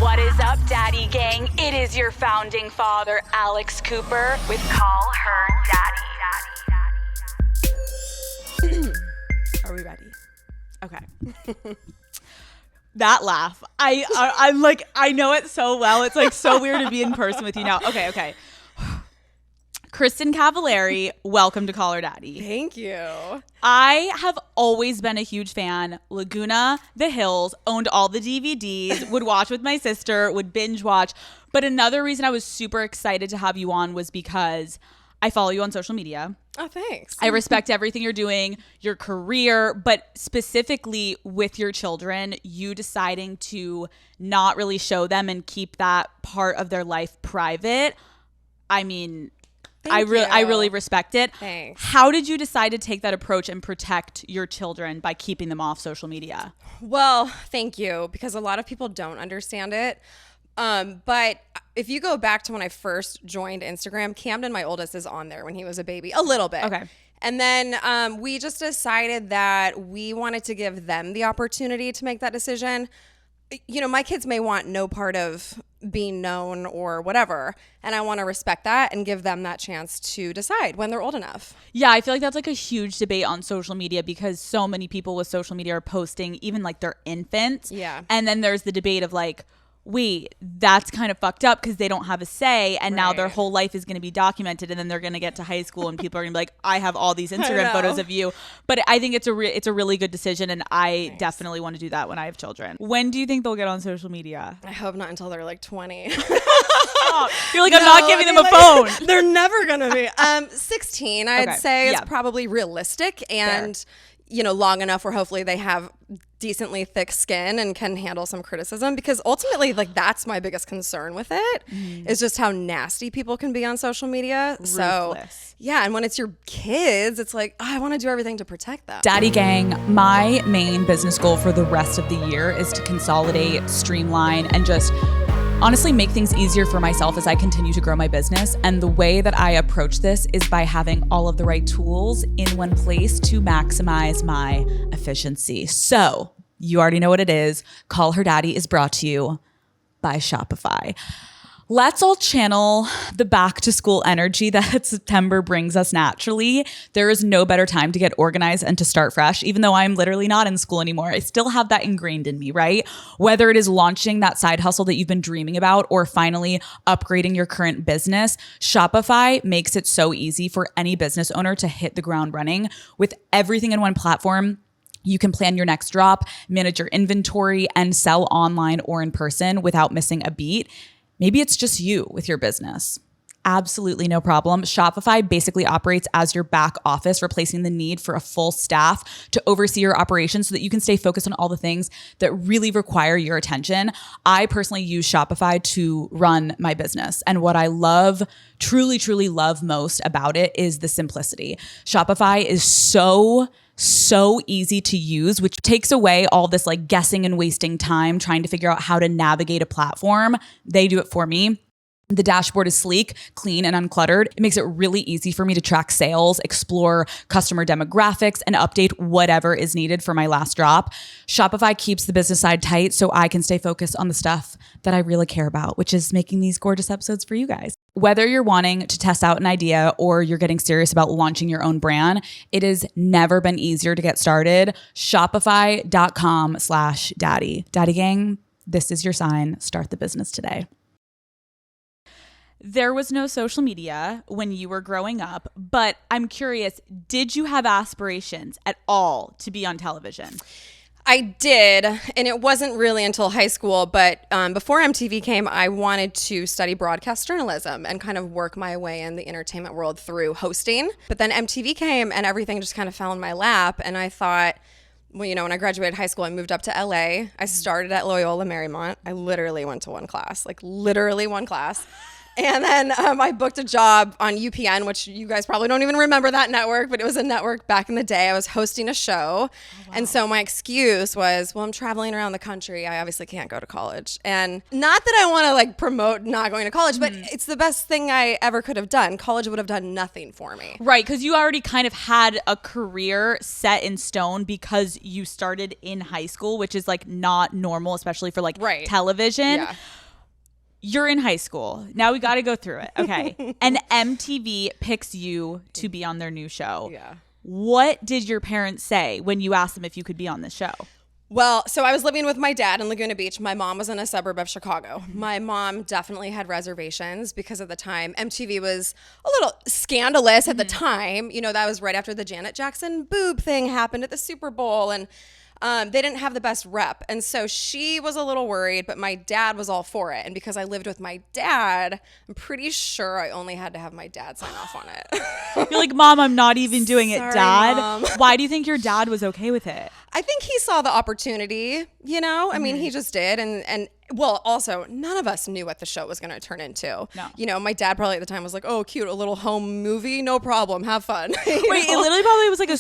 What is up, Daddy Gang? It is your founding father, Alex Cooper, with Call Her Daddy. Are we ready? Okay. That laugh. I'm like, I know it so well. It's like so weird to be in person with you now. Okay. Kristin Cavallari, welcome to Call Her Daddy. Thank you. I have always been a huge fan. Laguna, The Hills, owned all the DVDs, would watch with my sister, would binge watch. But another reason I was super excited to have you on was because I follow you on social media. Oh, thanks. I respect everything you're doing, your career, but specifically with your children, you deciding to not really show them and keep that part of their life private. I mean, I really respect it. Thanks. How did you decide to take that approach and protect your children by keeping them off social media? Well, thank you, because a lot of people don't understand it. But if you go back to when I first joined Instagram, Camden, my oldest, is on there when he was a baby, a little bit. Okay. And then we just decided that we wanted to give them the opportunity to make that decision. You know, my kids may want no part of being known or whatever, and I want to respect that and give them that chance to decide when they're old enough. Yeah, I feel like that's like a huge debate on social media because so many people with social media are posting even like their infants. Yeah. And then there's the debate of like, wait, that's kind of fucked up because they don't have a say, and now their whole life is going to be documented, and then they're going to get to high school and people are going to be like, I have all these Instagram photos of you. But I think it's a really good decision, and I definitely want to do that when I have children. When do you think they'll get on social media? I hope not until they're like 20. You're like, I'm not giving them a phone. They're never going to be. 16, I'd say, is Yeah. probably realistic and, you know, long enough where hopefully they have decently thick skin and can handle some criticism, because ultimately, like, that's my biggest concern with it is just how nasty people can be on social media. Ruthless. So yeah, and when it's your kids, it's like, oh, I want to do everything to protect them. Daddy Gang, my main business goal for the rest of the year is to consolidate, streamline, and just honestly make things easier for myself as I continue to grow my business. And the way that I approach this is by having all of the right tools in one place to maximize my efficiency. So you already know what it is. Call Her Daddy is brought to you by Shopify. Let's all channel the back to school energy that September brings us naturally. There is no better time to get organized and to start fresh. Even though I'm literally not in school anymore, I still have that ingrained in me, right? Whether it is launching that side hustle that you've been dreaming about or finally upgrading your current business, Shopify makes it so easy for any business owner to hit the ground running. With everything in one platform, you can plan your next drop, manage your inventory, and sell online or in person without missing a beat. Maybe it's just you with your business. Absolutely no problem. Shopify basically operates as your back office, replacing the need for a full staff to oversee your operations so that you can stay focused on all the things that really require your attention. I personally use Shopify to run my business. And what I love, truly love most about it is the simplicity. Shopify is so easy to use, which takes away all this like guessing and wasting time trying to figure out how to navigate a platform. They do it for me. The dashboard is sleek, clean, and uncluttered. It makes it really easy for me to track sales, explore customer demographics, and update whatever is needed for my last drop. Shopify keeps the business side tight so I can stay focused on the stuff that I really care about, which is making these gorgeous episodes for you guys. Whether you're wanting to test out an idea or you're getting serious about launching your own brand, it has never been easier to get started. Shopify.com/daddy. Daddy Gang, this is your sign. Start the business today. There was no social media when you were growing up, but I'm curious, did you have aspirations at all to be on television? I did, and it wasn't really until high school, but before MTV came, I wanted to study broadcast journalism and kind of work my way in the entertainment world through hosting. But then MTV came and everything just kind of fell in my lap, and I thought, well, you know, when I graduated high school, I moved up to LA. I started at Loyola Marymount. I literally went to one class. And then I booked a job on UPN, which you guys probably don't even remember that network, but it was a network back in the day. I was hosting a show. Oh, wow. And so my excuse was, well, I'm traveling around the country. I obviously can't go to college. And not that I want to like promote not going to college, but it's the best thing I ever could have done. College would have done nothing for me. Right, because you already kind of had a career set in stone because you started in high school, which is like not normal, especially for like television. Yeah. You're in high school. Now we got to go through it. Okay. And MTV picks you to be on their new show. Yeah. What did your parents say when you asked them if you could be on this show? Well, so I was living with my dad in Laguna Beach. My mom was in a suburb of Chicago. My mom definitely had reservations because at the time, MTV was a little scandalous at the time. You know, that was right after the Janet Jackson boob thing happened at the Super Bowl. And they didn't have the best rep. And so she was a little worried, but my dad was all for it. And because I lived with my dad, I'm pretty sure I only had to have my dad sign off on it. You're like, Mom, I'm not even doing Sorry, it, Dad. Mom. Why do you think your dad was okay with it? I think he saw the opportunity, you know? I mean, he just did. And well, also, none of us knew what the show was going to turn into. No. You know, my dad probably at the time was like, oh, cute, a little home movie, no problem, have fun. Wait, it literally probably was like a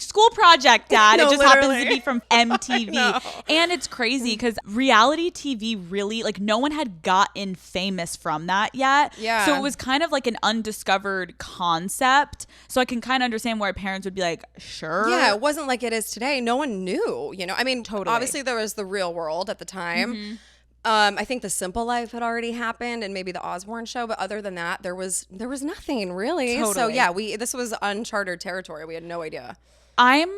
school project, Dad. No, it just literally. happens to be from MTV. And it's crazy because reality TV really, like, no one had gotten famous from that yet. Yeah. So it was kind of like an undiscovered concept. So I can kind of understand why parents would be like, sure. Yeah, it wasn't like it is today. No one knew, you know? I mean, Totally. Obviously there was the Real World at the time. I think The Simple Life had already happened and maybe the Osbourne show, but other than that, there was nothing really. Totally. So yeah, this was uncharted territory. We had no idea. I'm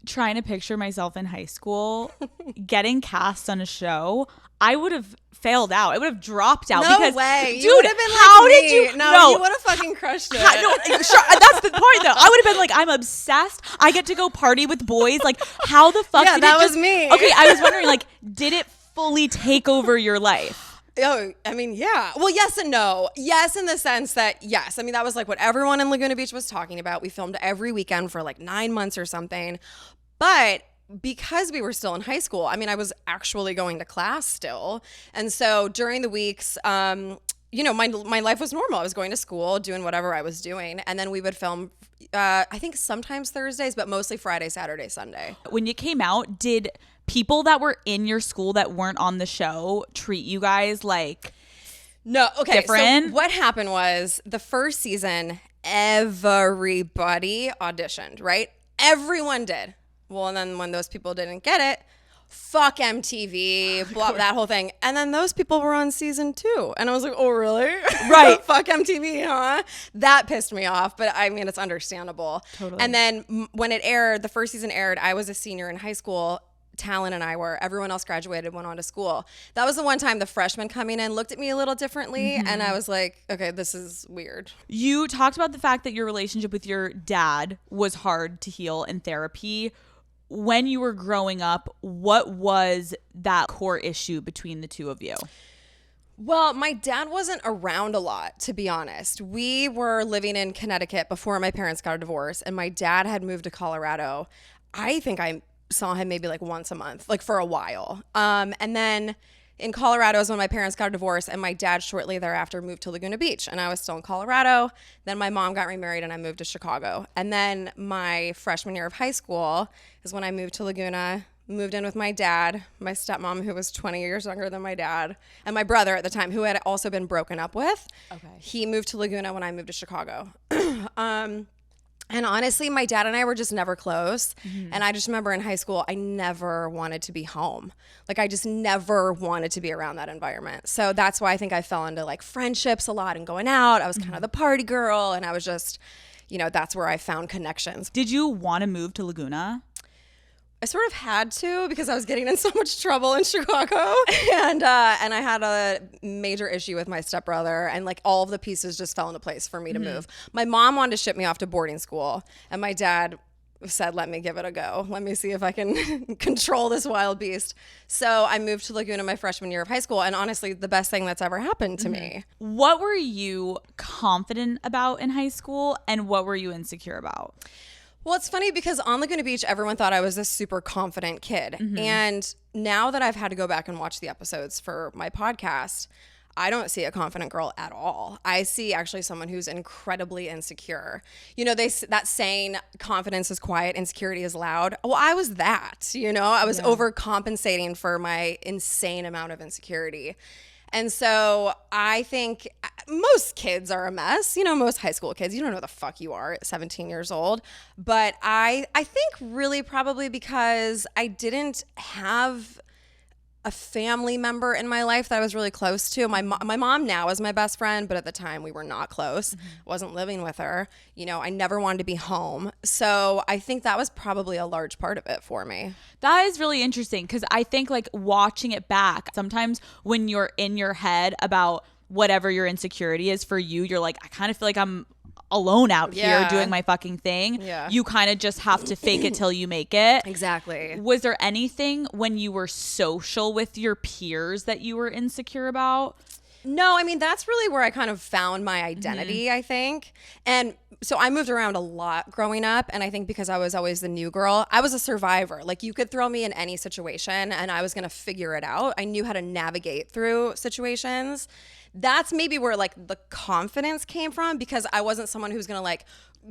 trying to picture myself in high school getting cast on a show. I would have failed out. I would have dropped out. No because, way. Dude, You would have been like how me. did you? No, you would have fucking crushed it. Sure, that's the point though. I would have been like, I'm obsessed. I get to go party with boys. Like, how the fuck Yeah, did that it was just, me. Okay, I was wondering, like, did it fully take over your life? Oh, I mean, yeah. Well, yes and no. Yes, in the sense that, yes. I mean, that was like what everyone in Laguna Beach was talking about. We filmed every weekend for like 9 months or something. But because we were still in high school, I mean, I was actually going to class still. And so during the weeks, you know, my life was normal. I was going to school, doing whatever I was doing. And then we would film, I think sometimes Thursdays, but mostly Friday, Saturday, Sunday. When you came out, did people that were in your school that weren't on the show treat you guys like No, okay. different? So what happened was the first season, everybody auditioned, right? Everyone did. Well, and then when those people didn't get it, fuck MTV, blah, that whole thing. And then those people were on season 2. And I was like, oh, really? Right. Fuck MTV, huh? That pissed me off. But I mean, it's understandable. Totally. And then when it aired, the first season aired, I was a senior in high school. Talon and I were. Everyone else graduated, went on to school. That was the one time the freshmen coming in looked at me a little differently. And I was like, okay, this is weird. You talked about the fact that your relationship with your dad was hard to heal in therapy. When you were growing up, what was that core issue between the two of you? Well, my dad wasn't around a lot, to be honest. We were living in Connecticut before my parents got a divorce, and my dad had moved to Colorado. I think I saw him maybe like once a month, like for a while. And then in Colorado is when my parents got a divorce, and my dad shortly thereafter moved to Laguna Beach, and I was still in Colorado. Then my mom got remarried and I moved to Chicago. And then my freshman year of high school is when I moved to Laguna, moved in with my dad, my stepmom, who was 20 years younger than my dad, and my brother at the time, who had also been broken up with. Okay. He moved to Laguna when I moved to Chicago. And honestly, my dad and I were just never close. And I just remember in high school, I never wanted to be home. Like, I just never wanted to be around that environment. So that's why I think I fell into like friendships a lot and going out. I was kind of the party girl, and I was just, you know, that's where I found connections. Did you want to move to Laguna? I sort of had to, because I was getting in so much trouble in Chicago, and I had a major issue with my stepbrother, and like all of the pieces just fell into place for me to move. My mom wanted to ship me off to boarding school, and my dad said, let me give it a go. Let me see if I can control this wild beast. So I moved to Laguna my freshman year of high school, and honestly, the best thing that's ever happened to me. What were you confident about in high school, and what were you insecure about? Well, it's funny because on Laguna Beach, everyone thought I was a super confident kid. And now that I've had to go back and watch the episodes for my podcast, I don't see a confident girl at all. I see actually someone who's incredibly insecure. You know, that saying, confidence is quiet, insecurity is loud. Well, I was that, you know, I was overcompensating for my insane amount of insecurity. And so I think most kids are a mess. You know, most high school kids, you don't know the fuck you are at 17 years old. But I think really probably because I didn't have a family member in my life that I was really close to. My mom now is my best friend, but at the time we were not close. Wasn't living with her. You know, I never wanted to be home. So I think that was probably a large part of it for me. That is really interesting because I think like watching it back, sometimes when you're in your head about whatever your insecurity is for you, you're like, I kind of feel like I'm alone out here doing my fucking thing. You kind of just have to fake it till you make it. Exactly. Was there anything when you were social with your peers that you were insecure about? No, I mean, that's really where I kind of found my identity, I think. And so I moved around a lot growing up. And I think because I was always the new girl, I was a survivor. Like you could throw me in any situation and I was going to figure it out. I knew how to navigate through situations. That's maybe where like the confidence came from, because I wasn't someone who's going to like,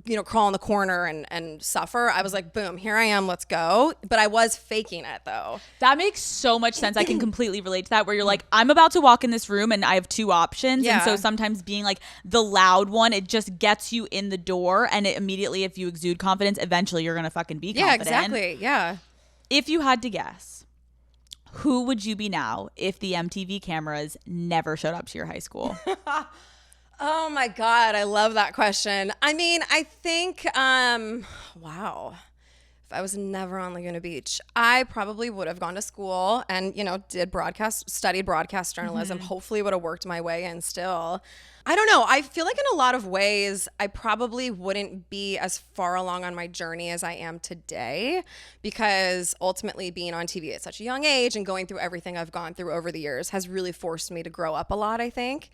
you know, crawl in the corner and suffer. I was like, boom, here I am, let's go. But I was faking it though. That makes so much sense. I can completely relate to that, where you're like, I'm about to walk in this room and I have two options. And so sometimes being like the loud one, it just gets you in the door, and it immediately, if you exude confidence, eventually you're going to fucking be confident. Yeah, exactly. Yeah. If you had to guess, who would you be now if the MTV cameras never showed up to your high school? Oh my God, I love that question. I mean, I think, wow, if I was never on Laguna Beach, I probably would have gone to school and, you know, studied broadcast journalism, hopefully would have worked my way in still. I don't know. I feel like in a lot of ways, I probably wouldn't be as far along on my journey as I am today, because ultimately being on TV at such a young age and going through everything I've gone through over the years has really forced me to grow up a lot, I think.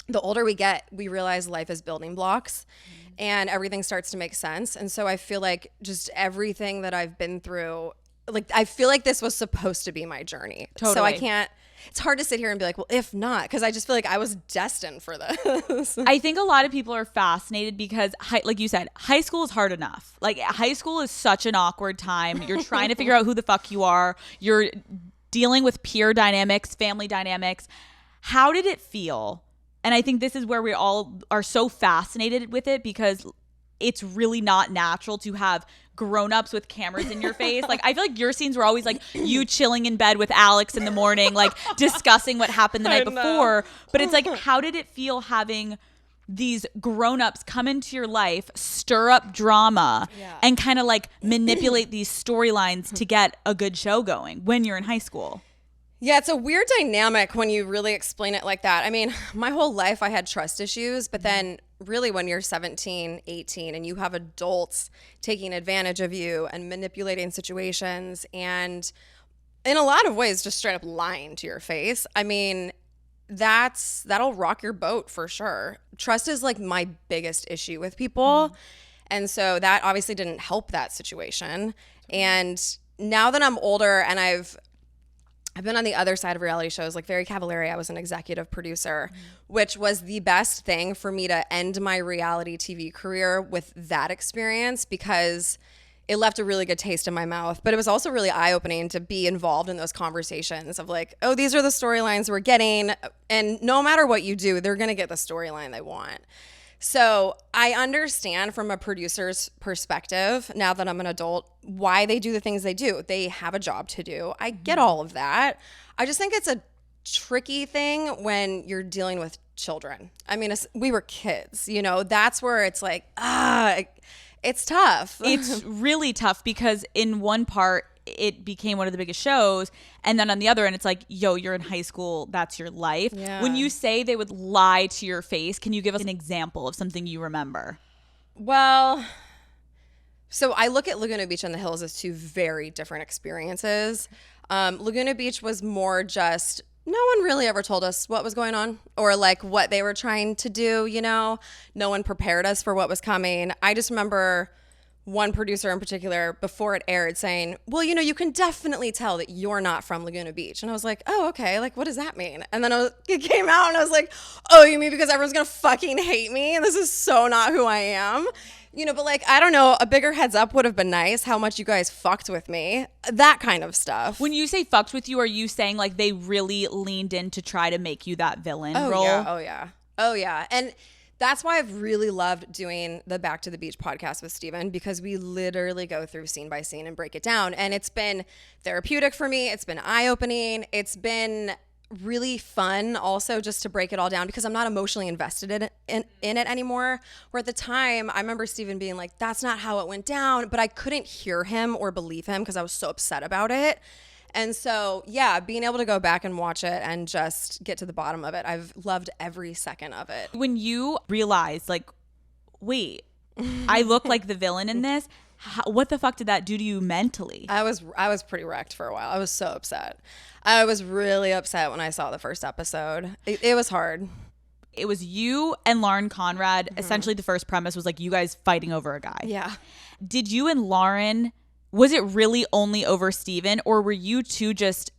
The older we get, we realize life is building blocks and everything starts to make sense. And so I feel like just everything that I've been through, like, I feel like this was supposed to be my journey. Totally. So I can't, it's hard to sit here and be like, well, if not, because I just feel like I was destined for this. I think a lot of people are fascinated because, like you said, high school is hard enough. Like, high school is such an awkward time. You're trying to figure out who the fuck you are. You're dealing with peer dynamics, family dynamics. How did it feel? And I think this is where we all are so fascinated with it, because it's really not natural to have grown-ups with cameras in your face. Like, I feel like your scenes were always like you chilling in bed with Alex in the morning, like discussing what happened the night before. But it's like, how did it feel having these grown-ups come into your life, stir up drama, and kind of like manipulate these storylines to get a good show going when you're in high school? Yeah, it's a weird dynamic when you really explain it like that. I mean, my whole life I had trust issues, but then really when you're 17, 18 and you have adults taking advantage of you and manipulating situations and in a lot of ways just straight up lying to your face, I mean, that'll rock your boat for sure. Trust is like my biggest issue with people. And so that obviously didn't help that situation. And now that I'm older and I've been on the other side of reality shows, like Cavallari, I was an executive producer, which was the best thing for me to end my reality TV career with that experience, because it left a really good taste in my mouth. But it was also really eye-opening to be involved in those conversations of like, oh, these are the storylines we're getting. And no matter what you do, they're going to get the storyline they want. So I understand from a producer's perspective, now that I'm an adult, why they do the things they do. They have a job to do. I get all of that. I just think it's a tricky thing when you're dealing with children. I mean, we were kids, you know, that's where it's like, it's tough. It's really tough because in one part, it became one of the biggest shows. And then on the other end, it's like, yo, you're in high school. That's your life. Yeah. When you say they would lie to your face, can you give us an example of something you remember? Well, so I look at Laguna Beach and the Hills as two very different experiences. Laguna Beach was more just, no one really ever told us what was going on or like what they were trying to do, you know? No one prepared us for what was coming. I just remember one producer in particular before it aired saying, well, you can definitely tell that you're not from Laguna Beach. And I was like, oh, okay. Like, what does that mean? And then it came out and I was like, oh, you mean because everyone's going to fucking hate me? And this is so not who I am. But like, I don't know, a bigger heads up would have been nice. How much you guys fucked with me. That kind of stuff. When you say fucked with you, are you saying like they really leaned in to try to make you that villain role? Oh, yeah. And that's why I've really loved doing the Back to the Beach podcast with Steven, because we literally go through scene by scene and break it down. And it's been therapeutic for me. It's been eye-opening. It's been really fun also just to break it all down because I'm not emotionally invested in it anymore. Where at the time, I remember Steven being like, that's not how it went down. But I couldn't hear him or believe him because I was so upset about it. And so, yeah, being able to go back and watch it and just get to the bottom of it, I've loved every second of it. When you realized, like, wait, I look like the villain in this, what the fuck did that do to you mentally? I was pretty wrecked for a while. I was so upset. I was really upset when I saw the first episode. It was hard. It was you and Lauren Conrad. Mm-hmm. Essentially, the first premise was like you guys fighting over a guy. Yeah. Did you and Lauren... Was it really only over Steven, or were you just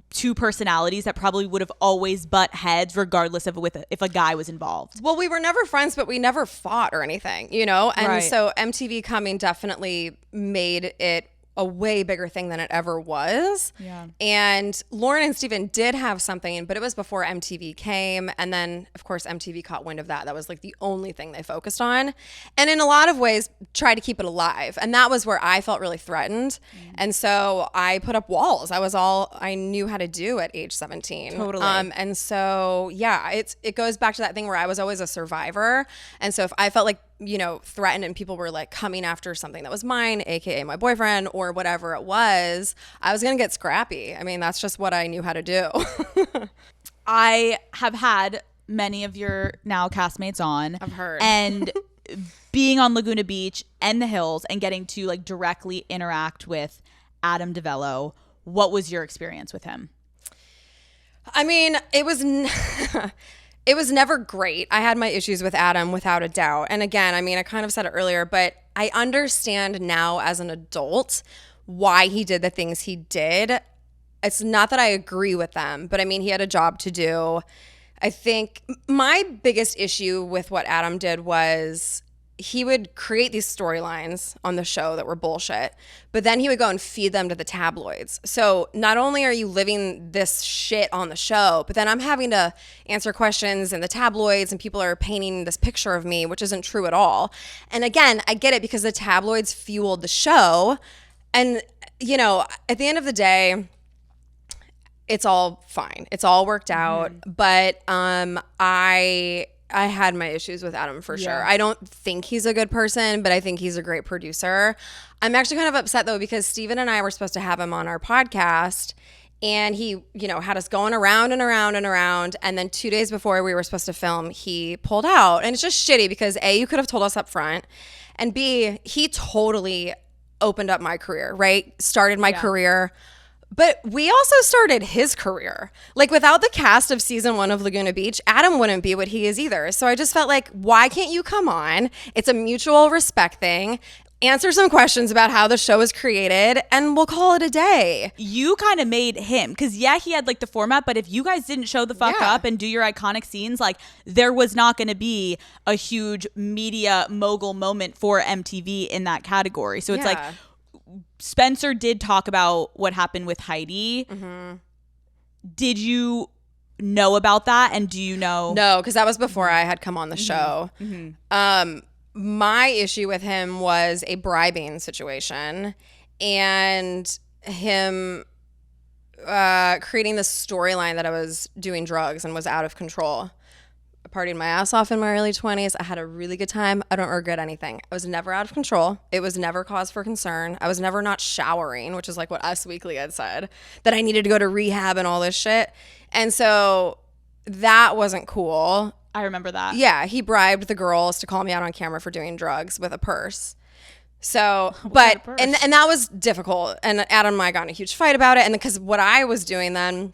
two personalities that probably would have always butt heads regardless of if a guy was involved? Well, we were never friends, but we never fought or anything, And right. So MTV coming definitely made it a way bigger thing than it ever was. Yeah. And Lauren and Steven did have something, but it was before MTV came. And then, of course, MTV caught wind of that. That was like the only thing they focused on. And in a lot of ways, tried to keep it alive. And that was where I felt really threatened. And so I put up walls. I was all I knew how to do at age 17. Totally. And so, yeah, it goes back to that thing where I was always a survivor. And so if I felt like, threatened and people were like coming after something that was mine, AKA my boyfriend or whatever it was, I was going to get scrappy. I mean, that's just what I knew how to do. I have had many of your now castmates on. I've heard. And being on Laguna Beach and the Hills and getting to like directly interact with Adam DeVello, what was your experience with him? I mean, it was never great. I had my issues with Adam without a doubt. And again, I mean, I kind of said it earlier, but I understand now as an adult why he did the things he did. It's not that I agree with them, but I mean, he had a job to do. I think my biggest issue with what Adam did was he would create these storylines on the show that were bullshit, but then he would go and feed them to the tabloids. So not only are you living this shit on the show, but then I'm having to answer questions in the tabloids and people are painting this picture of me, which isn't true at all. And again, I get it because the tabloids fueled the show. And, at the end of the day, it's all fine. It's all worked out. But I had my issues with Adam for sure. I don't think he's a good person, but I think he's a great producer. I'm actually kind of upset though because Steven and I were supposed to have him on our podcast and he, had us going around and around and around. And then 2 days before we were supposed to film, he pulled out. And it's just shitty because A, you could have told us up front, and B, he totally opened up my career, right? Started my career. But we also started his career. Like without the cast of season 1 of Laguna Beach, Adam wouldn't be what he is either. So I just felt like, why can't you come on? It's a mutual respect thing. Answer some questions about how the show was created and we'll call it a day. You kind of made him because he had like the format, but if you guys didn't show the fuck up and do your iconic scenes, like there was not going to be a huge media mogul moment for MTV in that category. So it's like, Spencer did talk about what happened with Heidi. Mm-hmm. Did you know about that? And do you know? No, because that was before I had come on the show. Mm-hmm. My issue with him was a bribing situation and him creating this storyline that I was doing drugs and was out of control. I partied my ass off in my early 20s. I had a really good time. I don't regret anything. I was never out of control. It was never cause for concern. I was never not showering, which is like what Us Weekly had said, that I needed to go to rehab and all this shit. And so that wasn't cool. I remember that. Yeah, he bribed the girls to call me out on camera for doing drugs with a purse. So, but, and that was difficult. And Adam and I got in a huge fight about it. And because what I was doing then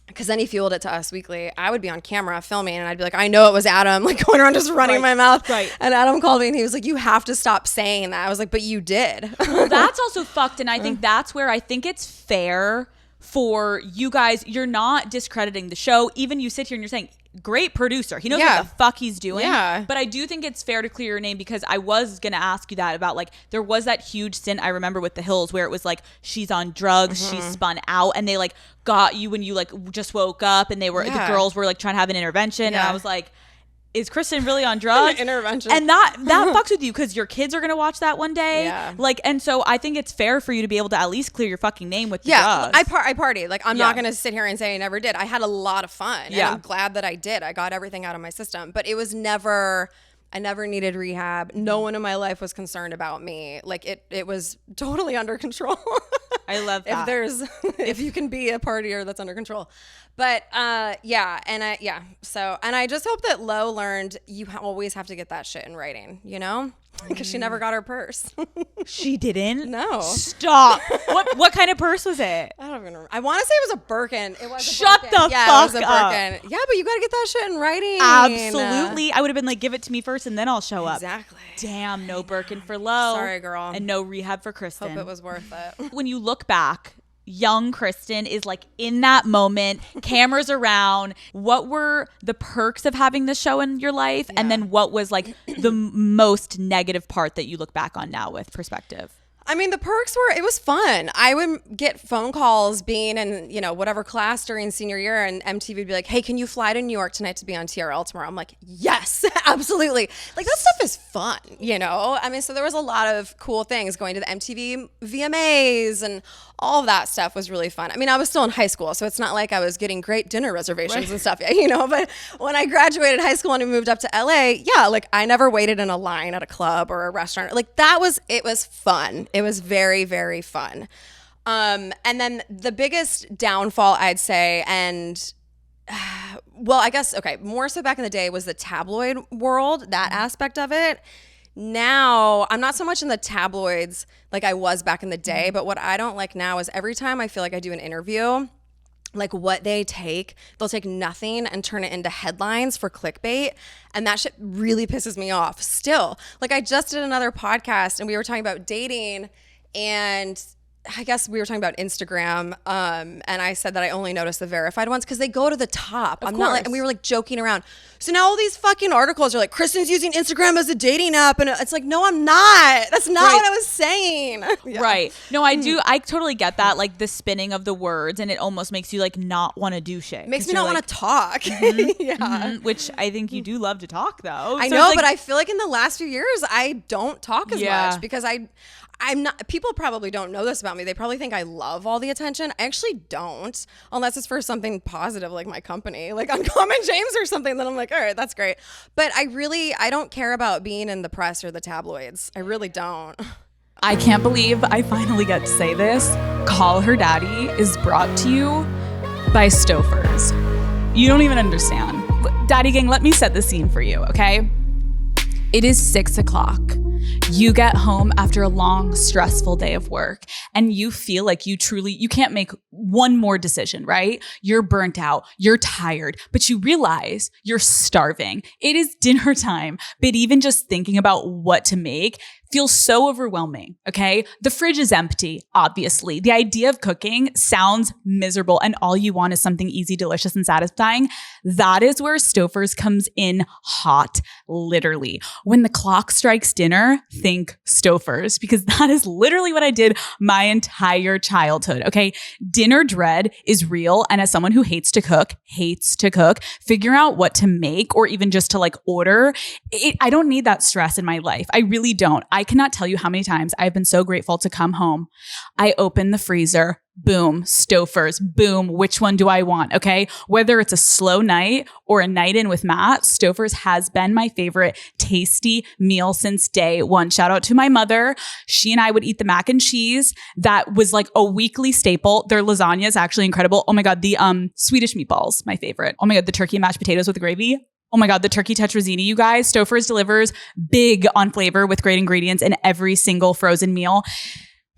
because then he fueled it to Us Weekly. I would be on camera filming and I'd be like, I know it was Adam, like going around just running my mouth. Right. And Adam called me and he was like, you have to stop saying that. I was like, but you did. Well, that's also fucked. And I think that's where I think it's fair for you guys. You're not discrediting the show. Even you sit here and you're saying, great producer. He knows what the fuck he's doing. Yeah. But I do think it's fair to clear your name, because I was going to ask you that about, like, there was that huge stint I remember with The Hills where it was like, she's on drugs, she's spun out, and they like got you when you like just woke up, and they were, the girls were like trying to have an intervention. And I was like, is Kristin really on drugs? Intervention. And that fucks with you, because your kids are going to watch that one day. Yeah. Like, and so I think it's fair for you to be able to at least clear your fucking name with the drugs. I partied. Like, I'm not going to sit here and say I never did. I had a lot of fun. And I'm glad that I did. I got everything out of my system. But it was never, I never needed rehab. No one in my life was concerned about me. Like, it was totally under control. I love that. If you can be a partier that's under control. But and I just hope that Lo learned you always have to get that shit in writing, you know? Because she never got her purse. She didn't? No. Stop. What kind of purse was it? I don't even remember. I want to say it was a Birkin. It was Shut a the Birkin. fuck it was a up. Birkin. Yeah, but you got to get that shit in writing. Absolutely. I would have been like, give it to me first and then I'll show up. Exactly. Damn, no Birkin for Lo. Sorry, girl. And no rehab for Kristin. Hope it was worth it. When you look back, young Kristin is like in that moment, cameras around. What were the perks of having this show in your life? And then what was like the most negative part that you look back on now with perspective? I mean, the perks were, it was fun. I would get phone calls being in, you know, whatever class during senior year, and MTV would be like, hey, can you fly to New York tonight to be on TRL tomorrow? I'm like, yes, absolutely. Like, that stuff is fun, you know? I mean, so there was a lot of cool things going to the MTV VMAs, and all of that stuff was really fun. I mean, I was still in high school, so it's not like I was getting great dinner reservations and stuff, you know? But when I graduated high school and we moved up to LA, like, I never waited in a line at a club or a restaurant. Like, it was fun. It was very, very fun. And then the biggest downfall, I'd say, and well, I guess, okay, more so back in the day, was the tabloid world, that aspect of it. Now, I'm not so much in the tabloids like I was back in the day, but what I don't like now is every time I feel like I do an interview, like what they'll take nothing and turn it into headlines for clickbait. And that shit really pisses me off still. Like, I just did another podcast and we were talking about dating, and I guess we were talking about Instagram, and I said that I only noticed the verified ones because they go to the top. Of course. Not like, and we were like joking around. So now all these fucking articles are like, Kristin's using Instagram as a dating app, and it's like, no, I'm not. That's not what I was saying. Yeah. Right. No, I totally get that, like the spinning of the words, and it almost makes you like not want to do shit. It makes me not want to talk. Which I think you do love to talk, though. I know, but I feel like in the last few years, I don't talk as much because I'm not, people probably don't know this about me. They probably think I love all the attention. I actually don't, unless it's for something positive like my company, like Uncommon James or something. Then I'm like, all right, that's great. But I don't care about being in the press or the tabloids. I really don't. I can't believe I finally get to say this. Call Her Daddy is brought to you by Stouffer's. You don't even understand. Daddy gang, let me set the scene for you, okay? It is 6 o'clock. You get home after a long, stressful day of work, and you feel like you can't make one more decision, right? You're burnt out, you're tired, but you realize you're starving. It is dinner time, but even just thinking about what to make feels so overwhelming, okay? The fridge is empty, obviously. The idea of cooking sounds miserable, and all you want is something easy, delicious, and satisfying. That is where Stouffer's comes in hot, literally. When the clock strikes dinner, think Stouffer's, because that is literally what I did my entire childhood, okay? Dinner dread is real, and as someone who hates to cook, figuring out what to make or even just to like order, I don't need that stress in my life. I really don't. I cannot tell you how many times I've been so grateful to come home. I open the freezer, boom, Stouffer's, boom, which one do I want, okay? Whether it's a slow night or a night in with Matt, Stouffer's has been my favorite tasty meal since day one. Shout out to my mother. She and I would eat the mac and cheese. That was like a weekly staple. Their lasagna is actually incredible. Oh my God, the Swedish meatballs, my favorite. Oh my God, the turkey and mashed potatoes with gravy. Oh my God, the turkey tetrazzini, you guys. Stouffer's delivers big on flavor with great ingredients in every single frozen meal.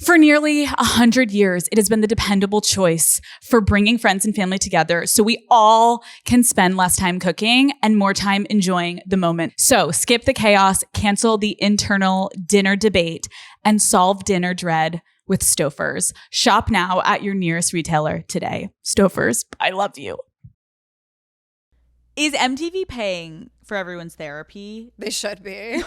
For nearly 100 years, it has been the dependable choice for bringing friends and family together so we all can spend less time cooking and more time enjoying the moment. So skip the chaos, cancel the internal dinner debate, and solve dinner dread with Stouffer's. Shop now at your nearest retailer today. Stouffer's, I love you. Is MTV paying for everyone's therapy? They should be.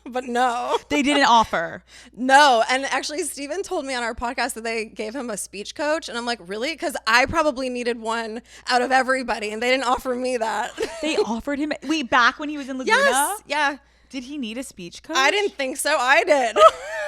But no. They didn't offer. No. And actually, Steven told me on our podcast that they gave him a speech coach. And I'm like, really? Because I probably needed one out of everybody. And they didn't offer me that. They offered him. Wait, back when he was in Laguna? Yes. Yeah. Did he need a speech coach? I didn't think so. I did.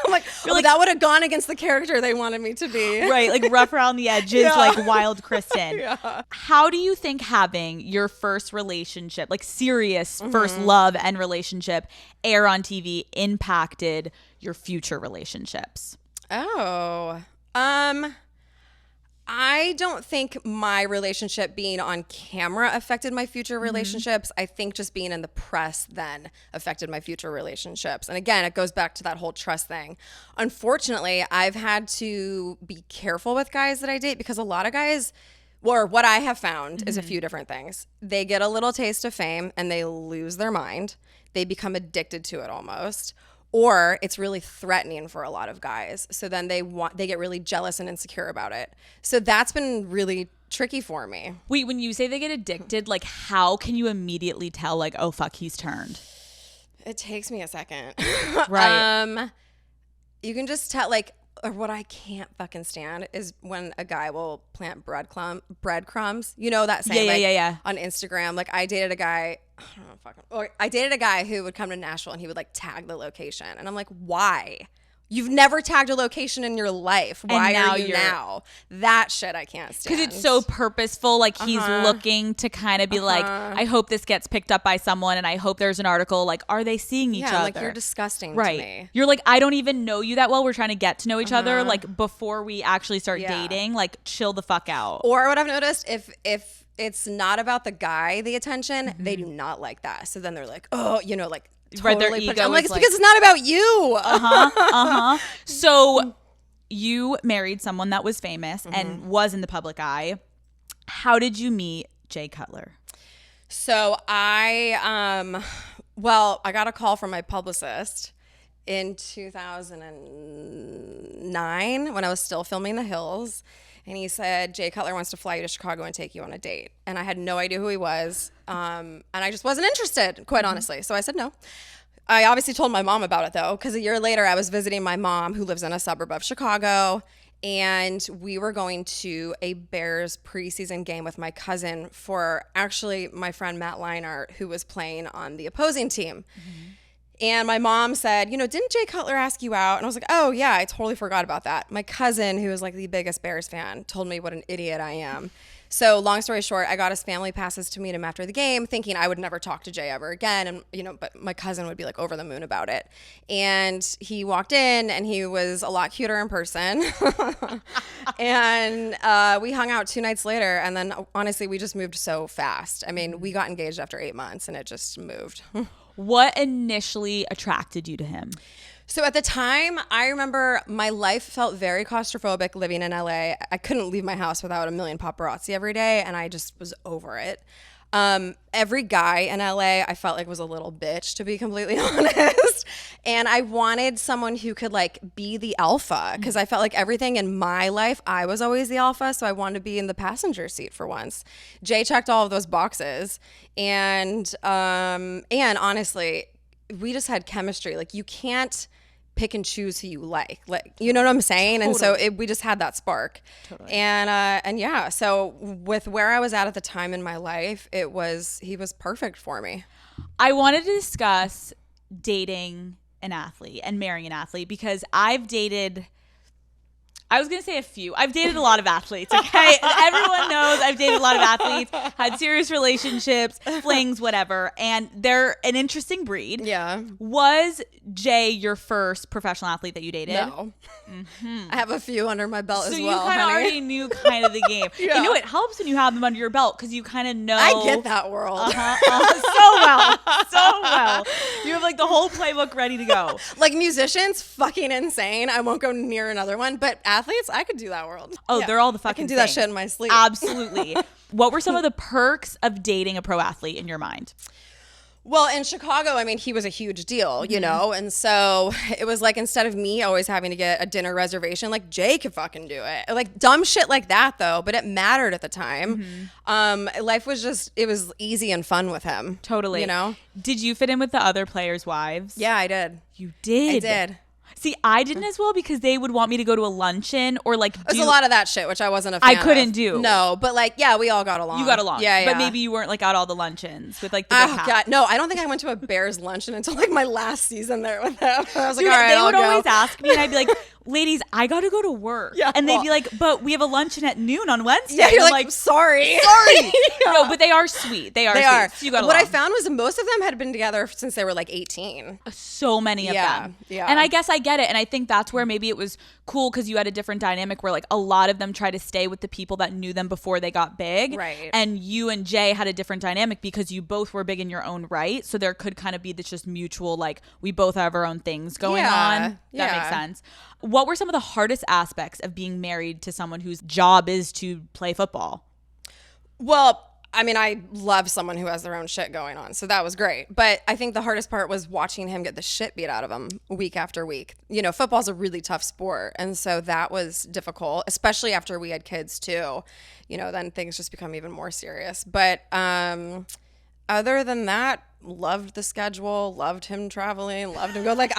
I'm like, that would have gone against the character they wanted me to be. Right. Like rough around the edges, Yeah. like wild Kristin. Yeah. How do you think having your first relationship, like serious first love and relationship, air on TV impacted your future relationships? Oh, I don't think my relationship being on camera affected my future relationships. I think just being in the press then affected my future relationships. And again, it goes back to that whole trust thing. Unfortunately, I've had to be careful with guys that I date because a lot of guys, or what I have found is a few different things. They get a little taste of fame and they lose their mind. They become addicted to it almost. Or it's really threatening for a lot of guys. So then they get really jealous and insecure about it. So that's been really tricky for me. Wait, when you say they get addicted, like how can you immediately tell like, oh fuck, he's turned? It takes me a second. Right. You can just tell, like, or what I can't fucking stand is when a guy will plant breadcrumbs. You know that saying? Yeah. On Instagram. Like I dated a guy, I dated a guy who would come to Nashville and he would like tag the location. And I'm like, why? You've never tagged a location in your life. Why are you now? That shit I can't stand. Because it's so purposeful. Like he's looking to kind of be like, I hope this gets picked up by someone and I hope there's an article. Like, are they seeing each other? Like you're disgusting to me. You're like, I don't even know you that well. We're trying to get to know each other. Like before we actually start dating, like chill the fuck out. Or what I've noticed, if it's not about the guy, the attention, they do not like that. So then they're like, oh, you know, like, Right, their totally ego I'm like, is it's because it's not about you. So you married someone that was famous and was in the public eye. How did you meet Jay Cutler? So I got a call from my publicist in 2009 when I was still filming The Hills. And he said, Jay Cutler wants to fly you to Chicago and take you on a date. And I had no idea who he was. And I just wasn't interested, quite honestly. So I said no. I obviously told my mom about it, though, because a year later I was visiting my mom, who lives in a suburb of Chicago. And we were going to a Bears preseason game with my cousin for actually my friend Matt Leinart, who was playing on the opposing team. And my mom said, you know, didn't Jay Cutler ask you out? And I was like, oh, yeah, I totally forgot about that. My cousin, who is like the biggest Bears fan, told me what an idiot I am. So long story short, I got his family passes to meet him after the game, thinking I would never talk to Jay ever again. And, you know, but my cousin would be like over the moon about it. And he walked in and he was a lot cuter in person. And we hung out 2 nights later. And then honestly, we just moved so fast. I mean, we got engaged after 8 months and it just moved. What initially attracted you to him? So at the time, I remember my life felt very claustrophobic living in LA. I couldn't leave my house without a million paparazzi every day, and I just was over it. Every guy in LA I felt like was a little bitch, to be completely honest. And I wanted someone who could like be the alpha, because I felt like everything in my life, I was always the alpha. So I wanted to be in the passenger seat for once. Jay checked all of those boxes. And honestly, we just had chemistry. Like you can't pick and choose who you like, you know what I'm saying? Totally. And so we just had that spark. Totally. And yeah, so with where I was at the time in my life, he was perfect for me. I wanted to discuss dating an athlete and marrying an athlete because I've dated a few. I've dated a lot of athletes, okay? Everyone knows I've dated a lot of athletes, had serious relationships, flings, whatever, and they're an interesting breed. Yeah. Was Jay your first professional athlete that you dated? No. I have a few under my belt as So well. you kind of honey. already knew kind of the game. Yeah. You know, it helps when you have them under your belt because you kind of know. I get that world. So well. You have like the whole playbook ready to go. Like musicians, fucking insane. I won't go near another one. But athletes, I could do that world. Oh, Yeah. they're all the I fucking can do that same. shit in my sleep. Absolutely. What were some of the perks of dating a pro athlete in your mind? Well, in Chicago, I mean, he was a huge deal, you know? And so it was like, instead of me always having to get a dinner reservation, like Jay could fucking do it. Like dumb shit like that, though. But it mattered at the time. Life was just, it was easy and fun with him. Totally. You know? Did you fit in with the other players' wives? Yeah, I did. You did? I did. See, I didn't as well because they would want me to go to a luncheon or like do... There's a lot of that shit, which I wasn't a fan I couldn't of. do. No, but like, yeah, we all got along. You got along. Yeah, yeah. But maybe you weren't like at all the luncheons with like the big Oh, hat. God. No, I don't think I went to a Bears luncheon until like my last season there with them. I was like, Dude, all right, they I'll would go. always ask me and I'd be like, ladies, I got to go to work. Yeah, and they'd well- be like, but we have a luncheon at noon on Wednesday. Yeah, you're I'm like, sorry. sorry. No, but they are sweet. They are They sweet. are. So you got What I along. found was most of them had been together since they were like 18. So many of Yeah, them. yeah. And I guess I get it. And I think that's where maybe it was cool because you had a different dynamic where like a lot of them try to stay with the people that knew them before they got big. Right. And you and Jay had a different dynamic because you both were big in your own right. So there could kind of be this just mutual, like we both have our own things going Yeah, on. That makes yeah. sense. What were some of the hardest aspects of being married to someone whose job is to play football? Well, I mean, I love someone who has their own shit going on. So that was great. But I think the hardest part was watching him get the shit beat out of him week after week. You know, football's a really tough sport. And so that was difficult, especially after we had kids too. You know, then things just become even more serious. But other than that, loved the schedule, loved him traveling, loved him go. Like,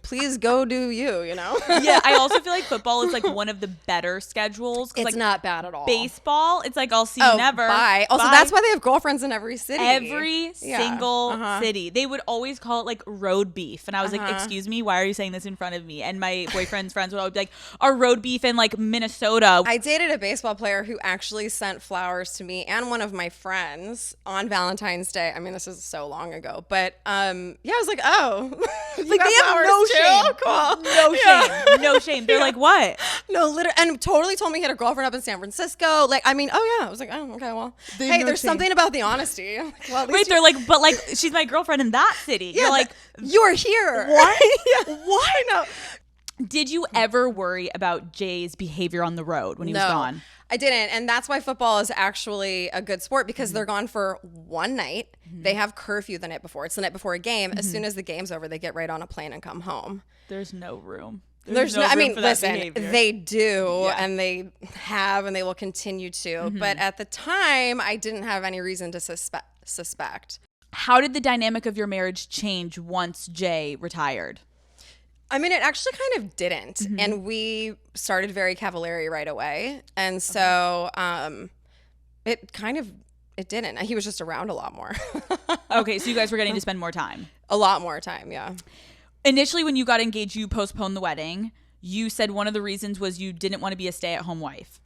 please go do you know? Yeah, I also feel like football is like one of the better schedules. 'Cause, It's like, not bad at all. baseball, it's like I'll see you never. Bye. Also, Bye. that's why they have girlfriends in every city. Every Yeah. single city. They would always call it like road beef. And I was like, excuse me, why are you saying this in front of me? And my boyfriend's friends would always be like, our road beef in like Minnesota. I dated a baseball player who actually sent flowers to me and one of my friends on Valentine's Day. I mean, this is so long ago, but yeah, I was like, oh, you Like got they have flowers no too? shame. Cool. No shame. No shame. They're like, what? No, literally, and totally told me he had a girlfriend up in San Francisco. Like, I mean, oh yeah, I was like, oh, okay, well, They have hey, no there's shame. something about the honesty. Like, well, at least Wait, they're like, but like, she's my girlfriend in that city. yeah, You're like, you're here. what? Yeah. Why no? Did you ever worry about Jay's behavior on the road when he was gone? I didn't. And that's why football is actually a good sport because they're gone for one night. They have curfew the night before. It's the night before a game. As soon as the game's over, they get right on a plane and come home. There's no room. There's no, I room mean, for that listen, behavior. they do Yeah. and they have and they will continue to. But at the time, I didn't have any reason to suspect. How did the dynamic of your marriage change once Jay retired? I mean, it actually kind of didn't. And we started very Cavallari right away. And so it didn't. He was just around a lot more. Okay, so you guys were getting to spend more time. A lot more time, yeah. Initially, when you got engaged, you postponed the wedding. You said one of the reasons was you didn't want to be a stay-at-home wife.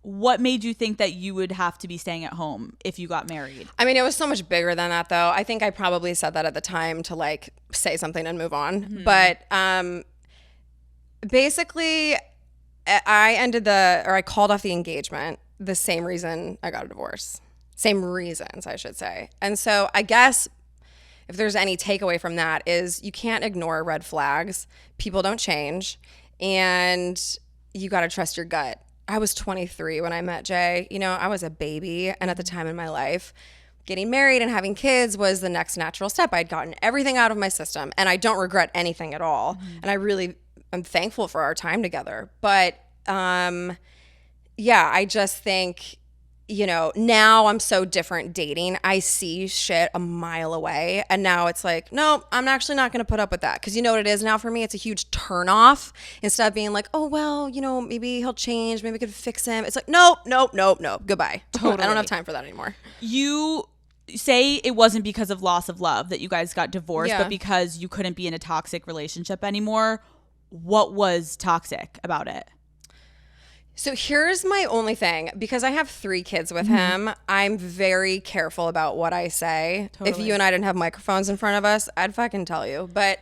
What made you think that you would have to be staying at home if you got married? I mean, it was so much bigger than that, though. I think I probably said that at the time to like say something and move on. But basically, I called off the engagement the same reason I got a divorce. Same reasons, I should say. And so I guess if there's any takeaway from that is you can't ignore red flags. People don't change. And you got to trust your gut. I was 23 when I met Jay. You know, I was a baby. And at the time in my life, getting married and having kids was the next natural step. I'd gotten everything out of my system. And I don't regret anything at all. And I'm thankful for our time together. But yeah, I just think, you know, now I'm so different dating. I see shit a mile away. And now it's like, no, I'm actually not going to put up with that. Because you know what it is now for me? It's a huge turnoff. Instead of being like, oh, well, you know, maybe he'll change. Maybe I could fix him. It's like, nope. Goodbye. Totally. I don't have time for that anymore. You say it wasn't because of loss of love that you guys got divorced, Yeah. but because you couldn't be in a toxic relationship anymore. What was toxic about it? So here's my only thing. Because I have 3 kids with him, I'm very careful about what I say. If you and I didn't have microphones in front of us, I'd fucking tell you. But,